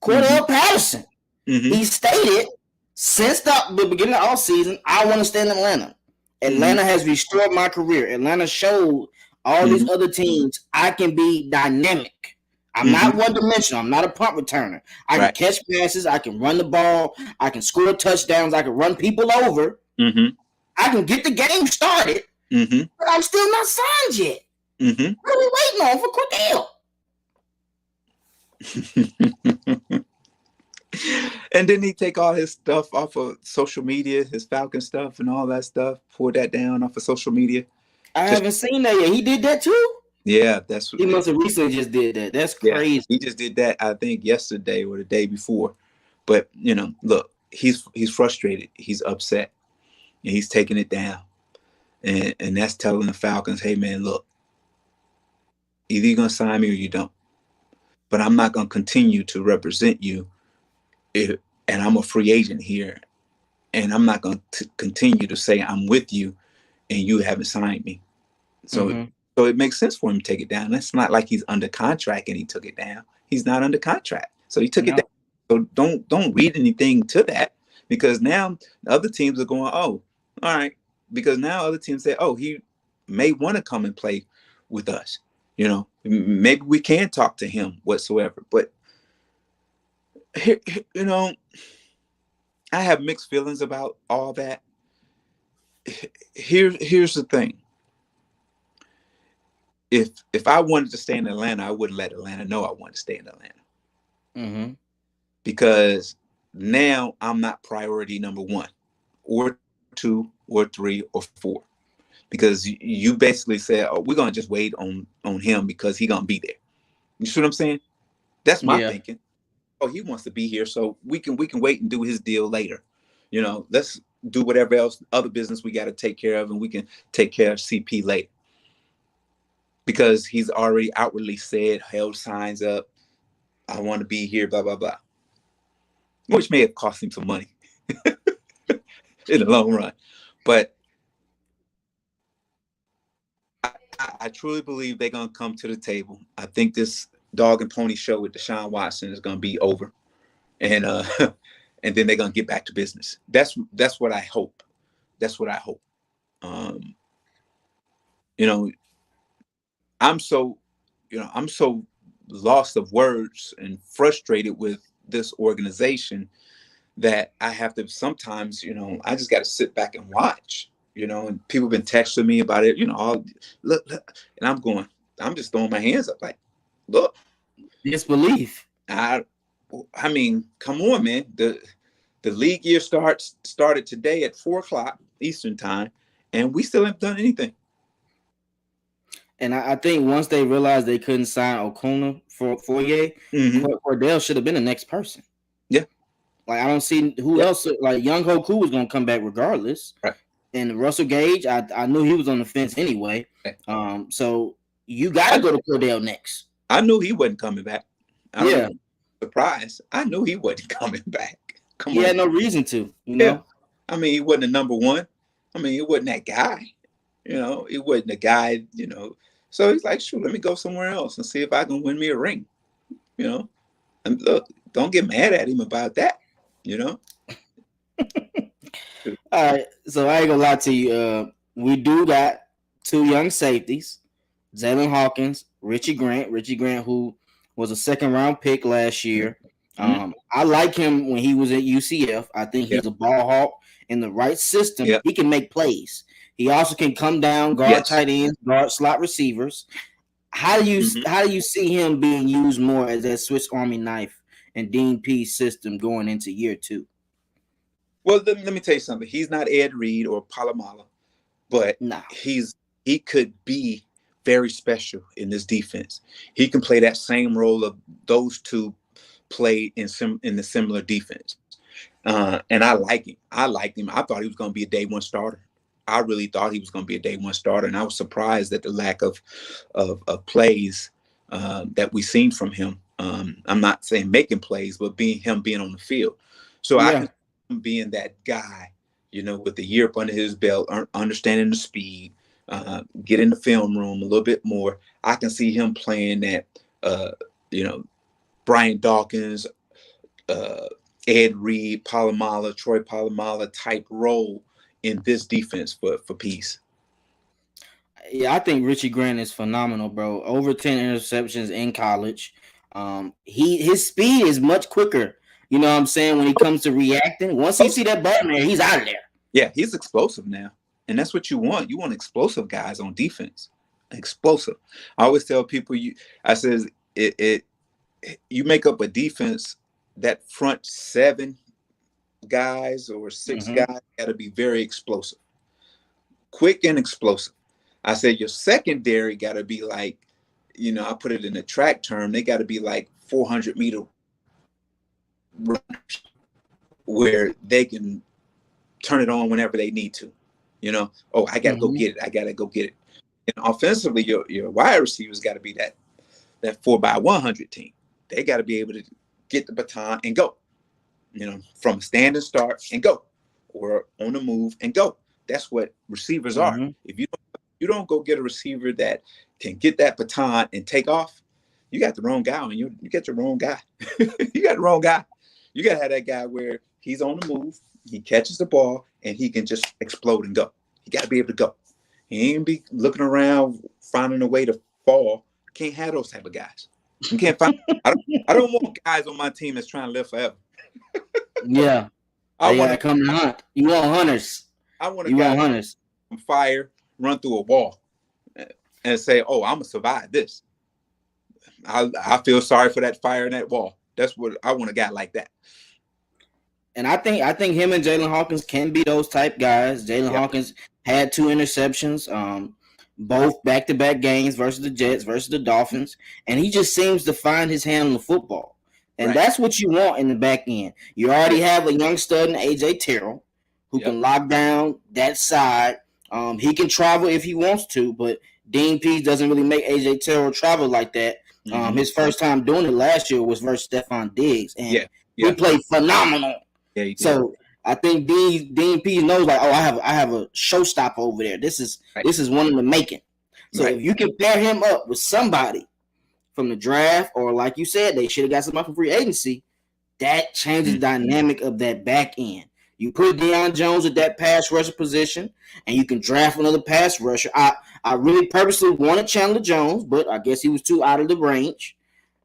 Cordell Patterson. He stated since the beginning of all season, I want to stay in Atlanta. Atlanta has restored my career. Atlanta showed all these other teams I can be dynamic. I'm not one-dimensional. I'm not a punt returner. I can catch passes. I can run the ball. I can score touchdowns. I can run people over. I can get the game started, but I'm still not signed yet. What are we waiting on for Cordell? And didn't he take all his stuff off of social media, his Falcon stuff and all that stuff, pour that down off of social media? I haven't seen that yet. He did that too? Yeah, that's what he must have recently just did that. That's crazy. He just did that, I think, yesterday or the day before. But look, he's frustrated, he's upset, and he's taking it down. And that's telling the Falcons, hey man, look, either you're gonna sign me or you don't. But I'm not gonna continue to represent you. And I'm a free agent here, and I'm not going to continue to say I'm with you, and you haven't signed me. So, so it makes sense for him to take it down. It's not like he's under contract and he took it down. He's not under contract, so he took it down. So don't read anything to that, because now other teams are going, oh, all right, because now other teams say, oh, he may want to come and play with us. Maybe we can talk to him whatsoever, but. I have mixed feelings about all that. Here's the thing. If I wanted to stay in Atlanta, I wouldn't let Atlanta know I wanted to stay in Atlanta. Because now I'm not priority number 1 or 2 or 3 or 4. Because you basically said, oh, we're going to just wait on him because he's going to be there. You see what I'm saying? That's my thinking. Oh, he wants to be here, so we can wait and do his deal later. Let's do whatever else other business we got to take care of, and we can take care of CP later. Because he's already outwardly said, held signs up, I want to be here, blah blah blah, which may have cost him some money in the long run. But I truly believe they're gonna come to the table. I think this dog and pony show with Deshaun Watson is going to be over, and then they're going to get back to business. That's what I hope. That's what I hope. You know, I'm so, I'm so lost of words and frustrated with this organization that I have to sometimes, I just got to sit back and watch, and people have been texting me about it, all look, and I'm just throwing my hands up like, look, Disbelief. I, I mean, come on, man. The league year started today at 4 o'clock Eastern time, and we still haven't done anything. And I think once they realized they couldn't sign O'Connor for Fourier, Mm-hmm. Cordell should have been the next person. Yeah. Like I don't see who else. Like Young Hoku was gonna come back regardless. Right. And Russell Gage, I knew he was on the fence anyway. Right. So you got to go to Cordell next. I knew he wasn't coming back. I don't Yeah. know. Surprise! I knew he wasn't coming back. Come He on. had no reason to, Yeah. I mean, he wasn't the number one. I mean, he wasn't that guy. He wasn't the guy. So he's like, shoot, let me go somewhere else and see if I can win me a ring. And look, don't get mad at him about that. All right. So I ain't gonna lie to you. We do got two young safeties, Jalen Hawkins, Richie Grant, who was a second round pick last year. Mm-hmm. I like him when he was at UCF. I think he's a ball hawk in the right system. Yeah. He can make plays. He also can come down, guard tight ends, guard slot receivers. How do you see him being used more as that Swiss Army knife in Dean P's system going into year 2? Well, let me tell you something. He's not Ed Reed or Palomala, but he could be very special in this defense. He can play that same role of those two played in the similar defense. And I like him. I thought he was going to be a day one starter. I really thought he was going to be a day one starter, and I was surprised at the lack of plays that we seen from him. I'm not saying making plays, but being on the field. So I can see him being that guy, with the year up under his belt, understanding the speed, get in the film room a little bit more. I can see him playing that, Brian Dawkins, Ed Reed, Troy Palomala type role in this defense for Peace. Yeah, I think Richie Grant is phenomenal, bro. Over 10 interceptions in college. His speed is much quicker. You know what I'm saying? When he comes to reacting, once he see that ball there, he's out of there. Yeah, he's explosive now, and that's what you want. You want explosive guys on defense. Explosive. I always tell people, you make up a defense, that front 7 guys or 6 guys got to be very explosive, quick and explosive. I said your secondary got to be like, I put it in a track term, they got to be like 400-meter runners where they can turn it on whenever they need to. I got to go get it. I got to go get it. And offensively, your wide receivers got to be that 4x100 team. They got to be able to get the baton and go, from a standing start and go, or on the move and go. That's what receivers are. If you don't go get a receiver that can get that baton and take off, you got the wrong guy, and you get the wrong guy. You got the wrong guy. You got to have that guy where he's on the move, he catches the ball, and he can just explode and go. He got to be able to go. He ain't be looking around finding a way to fall. Can't have those type of guys. You can't find. I don't want guys on my team that's trying to live forever. Yeah, I want to come to hunt. You want hunters. I want a guy hunters on fire, run through a wall, and say, "Oh, I'm gonna survive this." I feel sorry for that fire in that wall. That's what I want, a guy like that. And I think him and Jalen Hawkins can be those type guys. Jalen Hawkins had 2 interceptions, both back-to-back games versus the Jets, versus the Dolphins, and he just seems to find his hand on the football. And that's what you want in the back end. You already have a young stud in A.J. Terrell who can lock down that side. He can travel if he wants to, but Dean Pease doesn't really make A.J. Terrell travel like that. His first time doing it last year was versus Stephon Diggs, and he played phenomenal. Yeah, so I think Dean Pease knows, like, I have a showstopper over there. This is one in the making. So if you can pair him up with somebody from the draft, or like you said, they should have got somebody from free agency, that changes the dynamic of that back end. You put Deion Jones at that pass rusher position, and you can draft another pass rusher. I really purposely wanted Chandler Jones, but I guess he was too out of the range.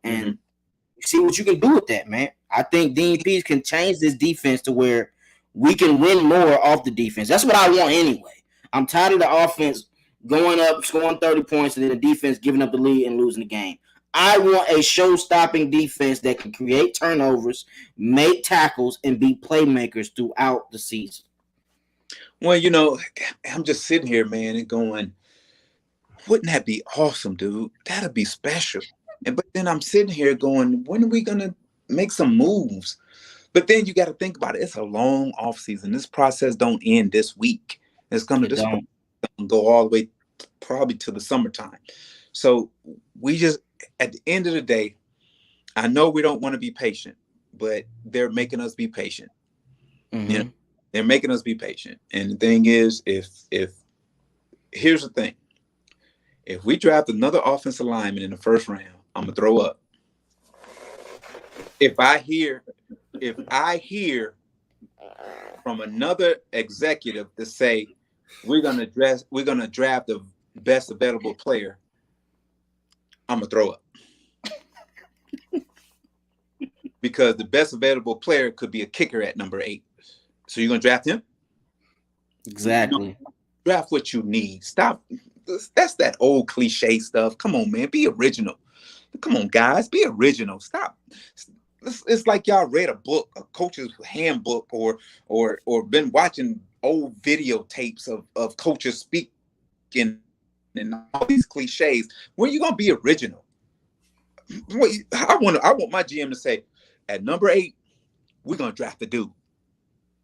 And see what you can do with that, man. I think Dean Pease can change this defense to where we can win more off the defense. That's what I want anyway. I'm tired of the offense going up, scoring 30 points, and then the defense giving up the lead and losing the game. I want a show-stopping defense that can create turnovers, make tackles, and be playmakers throughout the season. Well, you know, I'm just sitting here, man, and going, wouldn't that be awesome, dude? That'd be special. But then I'm sitting here going, when are we gonna make some moves? But then you got to think about it. It's a long off season. This process don't end this week. It's gonna just go all the way probably to the summertime. So we just, at the end of the day, I know we don't want to be patient, but they're making us be patient. You know, they're making us be patient. And the thing is, if here's the thing, if we draft another offensive lineman in the first round, I'm gonna throw up. If I hear from another executive to say we're gonna draft the best available player, I'm gonna throw up. Because the best available player could be a kicker at number 8. So you're gonna draft him? Exactly. Draft what you need. Stop. That's that old cliche stuff. Come on, man. Be original. Come on, guys. Be original. Stop. It's like y'all read a book, a coach's handbook, or been watching old videotapes of coaches speaking and all these cliches. When you gonna be original? I want my GM to say, at number 8, we're gonna draft the dude,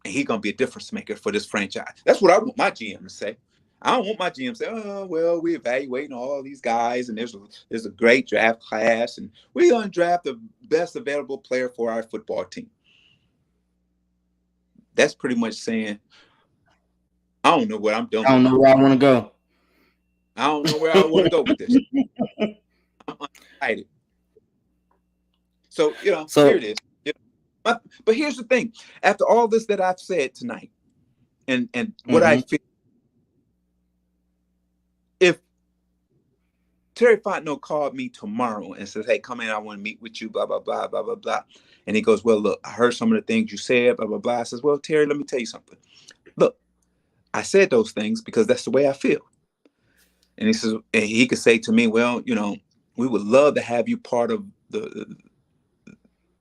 and he's gonna be a difference maker for this franchise. That's what I want my GM to say. I don't want my GM to say, oh, well, we're evaluating all these guys, and there's a great draft class, and we're going to draft the best available player for our football team. That's pretty much saying, I don't know where I'm doing. I don't know where I want to go. I don't know where I want to go with this. I'm excited. So, here it is. But here's the thing. After all this that I've said tonight, and what I feel, if Terry Fontenot called me tomorrow and says, hey, come in, I want to meet with you, blah, blah, blah, blah, blah, blah. And he goes, well, look, I heard some of the things you said, blah, blah, blah. I says, well, Terry, let me tell you something. Look, I said those things because that's the way I feel. And he says, and he could say to me, well, we would love to have you part of the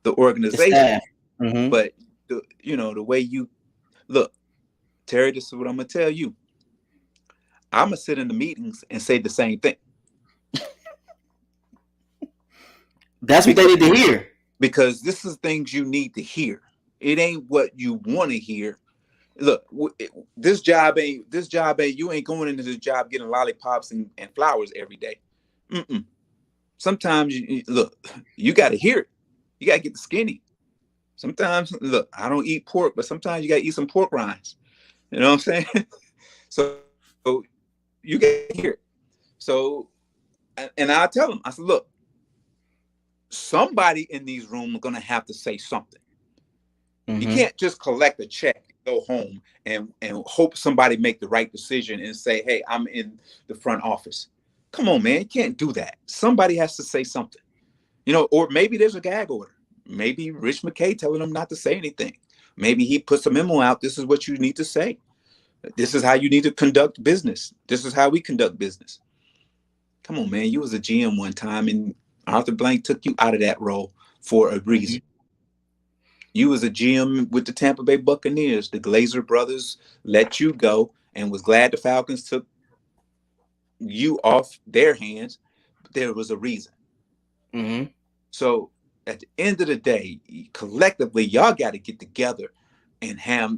organization. But, the way you look, Terry, this is what I'm going to tell you. I'm going to sit in the meetings and say the same thing. That's what they need to hear. Because this is things you need to hear. It ain't what you want to hear. Look, this job ain't, you ain't going into this job getting lollipops and flowers every day. Sometimes, you got to hear it. You got to get the skinny. Sometimes, look, I don't eat pork, but sometimes you got to eat some pork rinds. You know what I'm saying? So you got to hear it. So, and I tell them, I said, look, somebody in these rooms are going to have to say something. You can't just collect a check, go home, and hope somebody make the right decision and say, hey, I'm in the front office. Come on, man. You can't do that. Somebody has to say something. Or maybe there's a gag order. Maybe Rich McKay telling them not to say anything. Maybe he puts a memo out. This is what you need to say. This is how you need to conduct business. This is how we conduct business. Come on, man. You was a GM one time, and Arthur Blank took you out of that role for a reason. You was a GM with the Tampa Bay Buccaneers. The Glazer brothers let you go and was glad the Falcons took you off their hands. But there was a reason. So at the end of the day, collectively, y'all got to get together and have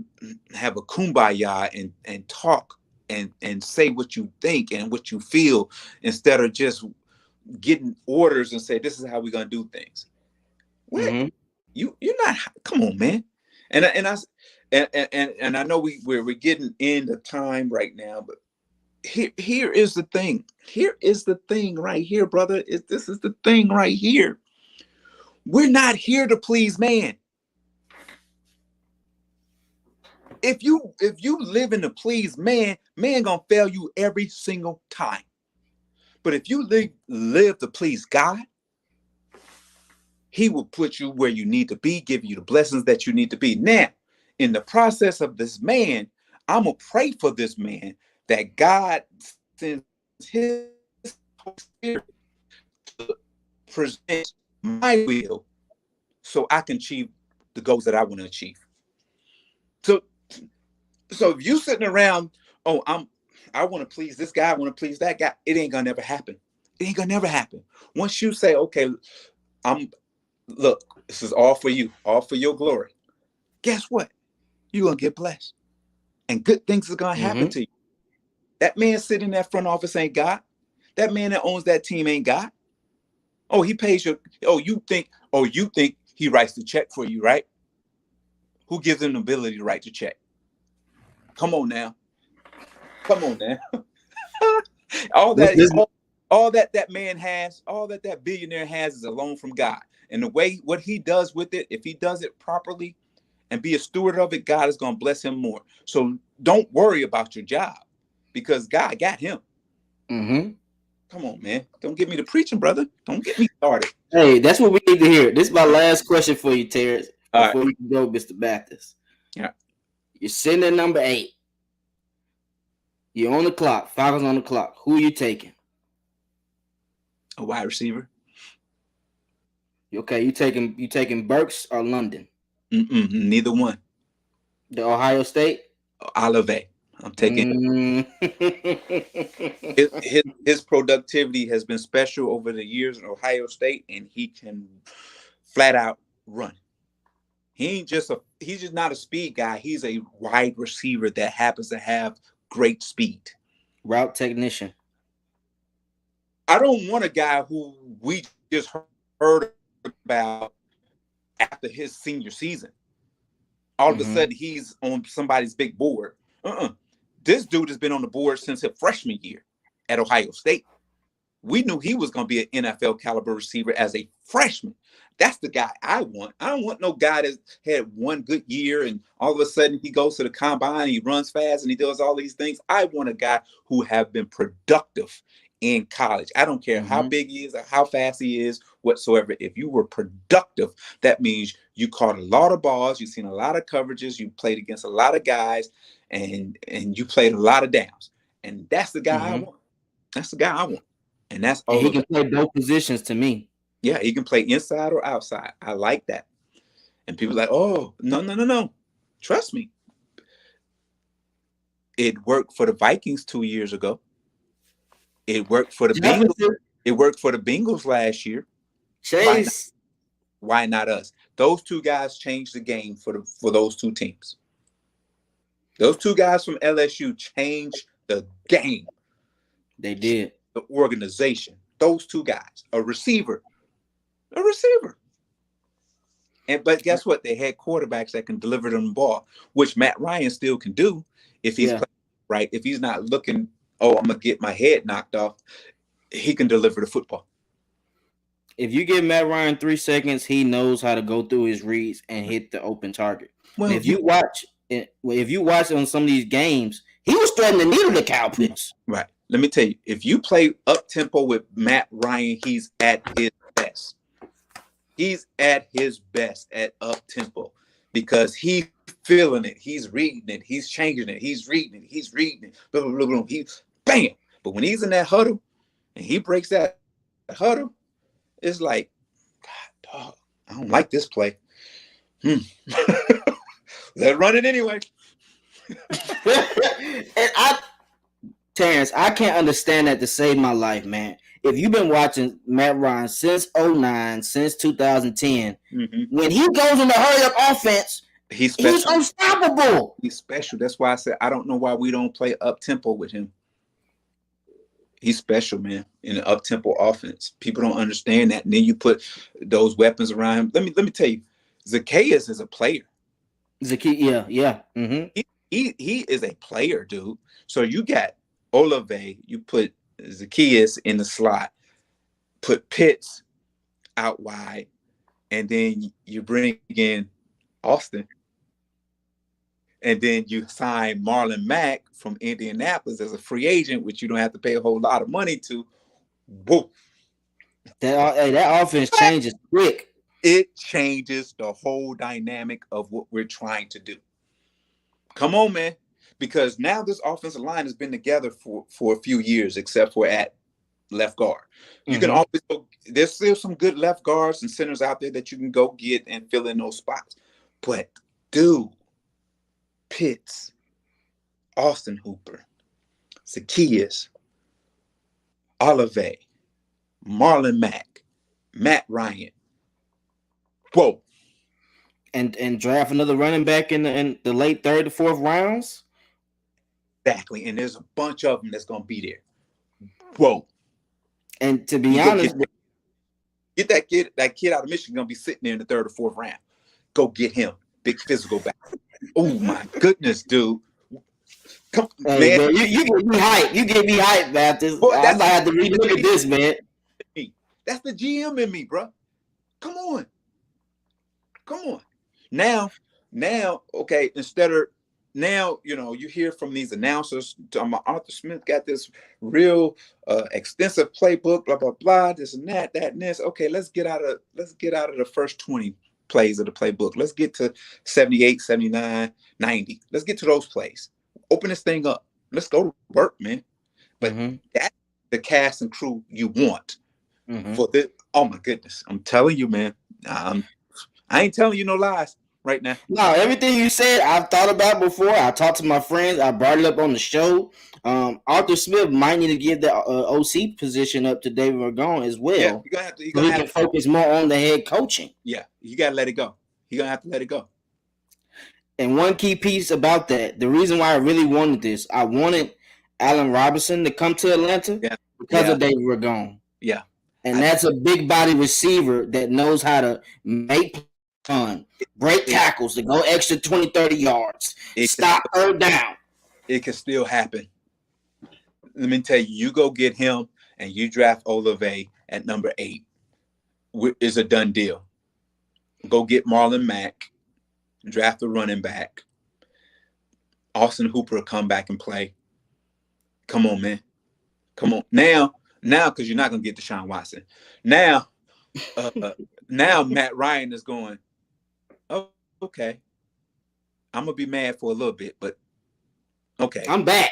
a kumbaya and talk and say what you think and what you feel instead of just getting orders and say, this is how we're going to do things. What? You're not, come on, man. And I know we're getting into time right now, but here is the thing. Here is the thing right here, brother. This is the thing right here. We're not here to please man. If you live in the please man gonna fail you every single time. But if you live to please God, he will put you where you need to be, give you the blessings that you need to be. Now, in the process of this man, I'm gonna pray for this man that God sends his Holy Spirit to present my will so I can achieve the goals that I want to achieve. So if you sitting around, oh, I want to please this guy, I want to please that guy, it ain't gonna never happen. It ain't gonna never happen. Once you say, okay, look, this is all for you, all for your glory. Guess what? You're gonna get blessed. And good things are gonna happen to you. That man sitting in that front office ain't God. That man that owns that team ain't God. Oh, he pays you. You think he writes the check for you, right? Who gives him the ability to write the check? Come on now. all that man has, all that billionaire has is a loan from God. And the way what he does with it, if he does it properly and be a steward of it, God is going to bless him more. So don't worry about your job because God got him. Come on, man. Don't get me to preaching, brother. Don't get me started. Hey, that's what we need to hear. This is my last question for you, Terance, before you can go, Mr. Mathis. Yeah. You're sitting at number 8. You're on the clock. Falcons on the clock. Who are you taking? A wide receiver. Okay, you taking Burks or London? Neither one. The Ohio State? Olave. I'm taking his productivity has been special over the years in Ohio State, and he can flat out run. He's just not a speed guy. He's a wide receiver that happens to have great speed. Route technician. I don't want a guy who we just heard about after his senior season. All of a sudden, he's on somebody's big board. This dude has been on the board since his freshman year at Ohio State. We knew he was going to be an NFL caliber receiver as a freshman. That's the guy I want. I don't want no guy that had one good year and all of a sudden he goes to the combine, he runs fast and he does all these things. I want a guy who have been productive in college. I don't care how big he is or how fast he is whatsoever. If you were productive, that means you caught a lot of balls, you've seen a lot of coverages, you played against a lot of guys, and you played a lot of downs. And that's the guy I want. That's the guy I want. And that's all. And he can play both positions to me. Yeah, he can play inside or outside. I like that. And people are like, oh, no. Trust me. It worked for the Vikings 2 years ago. It worked for the Bengals. It worked for the Bengals last year. Chase. Why not us? Those two guys changed the game for those two teams. Those two guys from LSU changed the game. They did. The organization. Those two guys. A receiver. But guess what? They had quarterbacks that can deliver them the ball, which Matt Ryan still can do if he's playing right. If he's not looking, I'm going to get my head knocked off, he can deliver the football. If you give Matt Ryan 3 seconds, he knows how to go through his reads and hit the open target. Well, if you watch on some of these games, he was threatening the needle to cow pitch. Right. Let me tell you, if you play up tempo with Matt Ryan, he's at his best. He's at his best at up tempo because he's feeling it. He's reading it. He's changing it. He's reading it. He's reading it. Blah, blah, blah, blah. He's bam. But when he's in that huddle and he breaks that huddle, it's like, God, dog, I don't like this play. Let's run it anyway. And Terance, I can't understand that to save my life, man. If you've been watching Matt Ryan since 2009, since 2010, when he goes in the hurry-up offense, he's unstoppable. He's special. That's why I said I don't know why we don't play up-tempo with him. He's special, man, in an up-tempo offense. People don't understand that. And then you put those weapons around him. Let me tell you, Zacchaeus is a player. Zacchaeus, yeah. He is a player, dude. So you got Olave, you put Zacchaeus in the slot, put Pitts out wide, and then you bring in Austin. And then you sign Marlon Mack from Indianapolis as a free agent, which you don't have to pay a whole lot of money to. Whoa. That offense changes quick. It changes the whole dynamic of what we're trying to do. Come on, man. Because now this offensive line has been together for a few years, except for at left guard. You can always go, there's still some good left guards and centers out there that you can go get and fill in those spots. But dude, Pitts, Austin Hooper, Zacchaeus, Olave, Marlon Mack, Matt Ryan. Whoa. And draft another running back in the late third to fourth rounds. Exactly. And there's a bunch of them that's gonna be there. Whoa. And to be honest, get that kid out of Michigan gonna be sitting there in the third or fourth round. Go get him. Big physical back. Oh my goodness, dude. Come, hey, man. You get me hype. You get me hype, Mathis. I might have to relook at this, man. That's the GM in me, bro. Come on. Now, okay, now, you hear from these announcers, Arthur Smith got this real extensive playbook, blah, blah, blah, this and that and this. Okay, let's get out of the first 20 plays of the playbook. Let's get to 78, 79, 90. Let's get to those plays. Open this thing up. Let's go to work, man. But that's the cast and crew you want for this. Oh my goodness. I'm telling you, man. I ain't telling you no lies right now. No, everything you said, I've thought about before. I talked to my friends. I brought it up on the show. Arthur Smith might need to give the OC position up to David Ragone as well. Yeah, you're gonna have to. So he can focus more on the head coaching. Yeah, you gotta let it go. You're gonna have to let it go. And one key piece about that, the reason why I really wanted this, I wanted Allen Robinson to come to Atlanta because of David Ragone. Yeah. And that's a big body receiver that knows how to make fun, break tackles, to go extra 20, 30 yards, stop her down. It can still happen. Let me tell you, you go get him and you draft Olave at number 8. It's a done deal. Go get Marlon Mack, draft a running back. Austin Hooper will come back and play. Come on, man. Come on. Now, because you're not going to get Deshaun Watson. Now Matt Ryan is going, oh, okay. I'm going to be mad for a little bit, but okay. I'm back.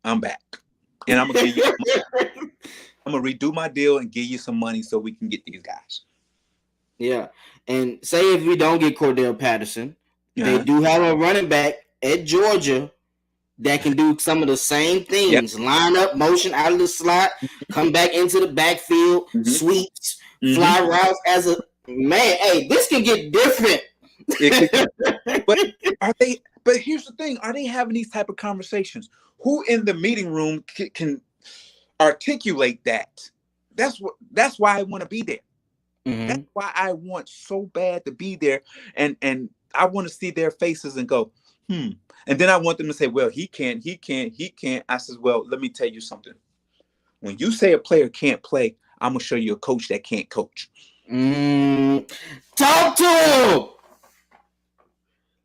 And I'm going to give you I'm going to redo my deal and give you some money so we can get these guys. Yeah. And say if we don't get Cordell Patterson, they do have a running back at Georgia that can do some of the same things. Line up, motion out of the slot, come back into the backfield, sweeps, fly routes as a man. Hey, this can get different. But here's the thing. Are they having these type of conversations? Who in the meeting room can articulate that? That's why I want to be there. That's why I want so bad to be there. And I want to see their faces and go, And then I want them to say, well, he can't. I says, well, let me tell you something. When you say a player can't play, I'm going to show you a coach that can't coach. Talk to him.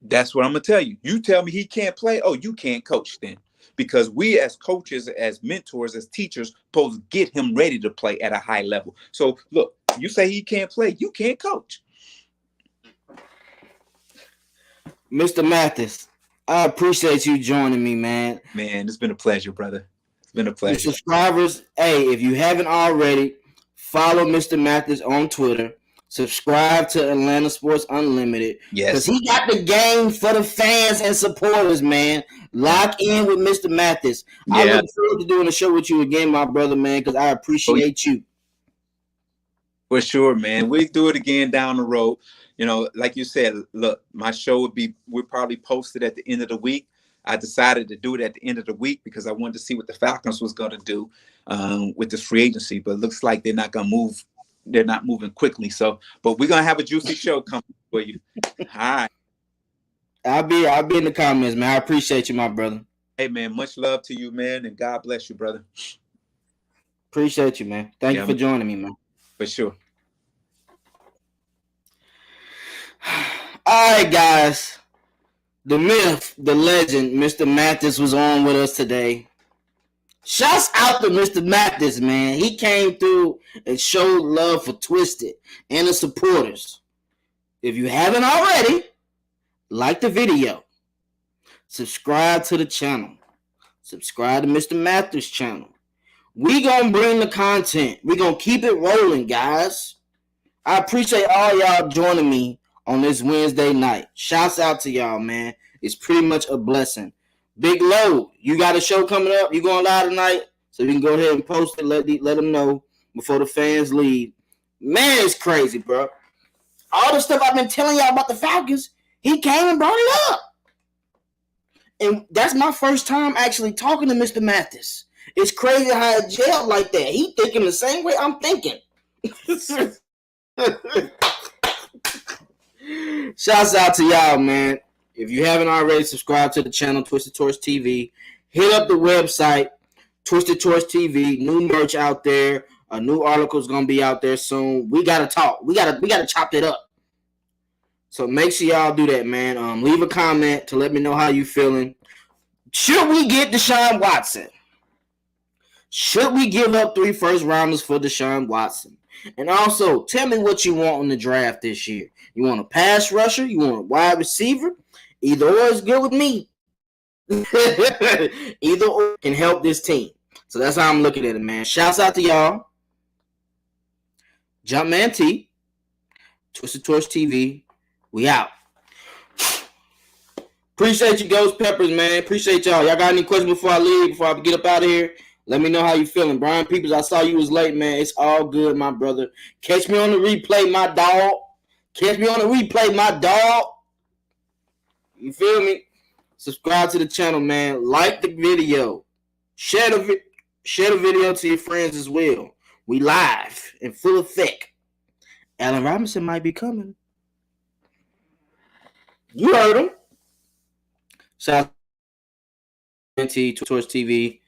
That's what I'm going to tell you. You tell me he can't play. Oh, you can't coach then. Because we as coaches, as mentors, as teachers, supposed to get him ready to play at a high level. So, look, you say he can't play. You can't coach. Mr. Mathis, I appreciate you joining me, man. Man, it's been a pleasure, brother. It's been a pleasure. The subscribers, hey, if you haven't already, follow Mr. Mathis on Twitter. Subscribe to Atlanta Sports Unlimited. Yes. Because he got the game for the fans and supporters, man. Lock in with Mr. Mathis. Yeah. I look forward to doing a show with you again, my brother, man, because I appreciate you. For sure, man. We'll do it again down the road. Like you said, look, my show we'll probably post it at the end of the week. I decided to do it at the end of the week because I wanted to see what the Falcons was going to do with this free agency. But it looks like they're not going to move. They're not moving quickly. So, but we're going to have a juicy show coming for you. All right. I'll be in the comments, man. I appreciate you, my brother. Hey, man, much love to you, man. And God bless you, brother. Appreciate you, man. Thank you for joining me, man. For sure. All right, guys. The myth, the legend, Mr. Mathis was on with us today. Shouts out to Mr. Mathis, man. He came through and showed love for Twisted and the supporters. If you haven't already, like the video. Subscribe to the channel. Subscribe to Mr. Mathis' channel. We gonna bring the content. We gonna keep it rolling, guys. I appreciate all y'all joining me on this Wednesday night. Shouts out to y'all, man. It's pretty much a blessing. Big Low, you got a show coming up. You going live tonight? So you can go ahead and post it. Let them know before the fans leave. Man, it's crazy, bro. All the stuff I've been telling y'all about the Falcons, he came and brought it up. And that's my first time actually talking to Mr. Mathis. It's crazy how it gelled like that. He thinking the same way I'm thinking. Shouts out to y'all, man. If you haven't already, subscribe to the channel, Twisted Torch TV. Hit up the website, Twisted Torch TV. New merch out there. A new article is gonna be out there soon. We gotta talk. We gotta chop it up. So make sure y'all do that, man. Leave a comment to let me know how you feeling. Should we get Deshaun Watson? Should we give up 3 first rounders for Deshaun Watson? And also, tell me what you want in the draft this year. You want a pass rusher? You want a wide receiver? Either or is good with me. Either or can help this team. So that's how I'm looking at it, man. Shouts out to y'all. Jumpman T. Twisted Torch TV. We out. Appreciate you, Ghost Peppers, man. Appreciate y'all. Y'all got any questions before I leave, before I get up out of here? Let me know how you feeling. Brian Peoples, I saw you was late, man. It's all good, my brother. Catch me on the replay, my dog. Catch me on the replay, my dog. You feel me? Subscribe to the channel, man. Like the video. Share the video to your friends as well. We live in full effect. Allen Robinson might be coming. You heard him. Shout out to Torch TV.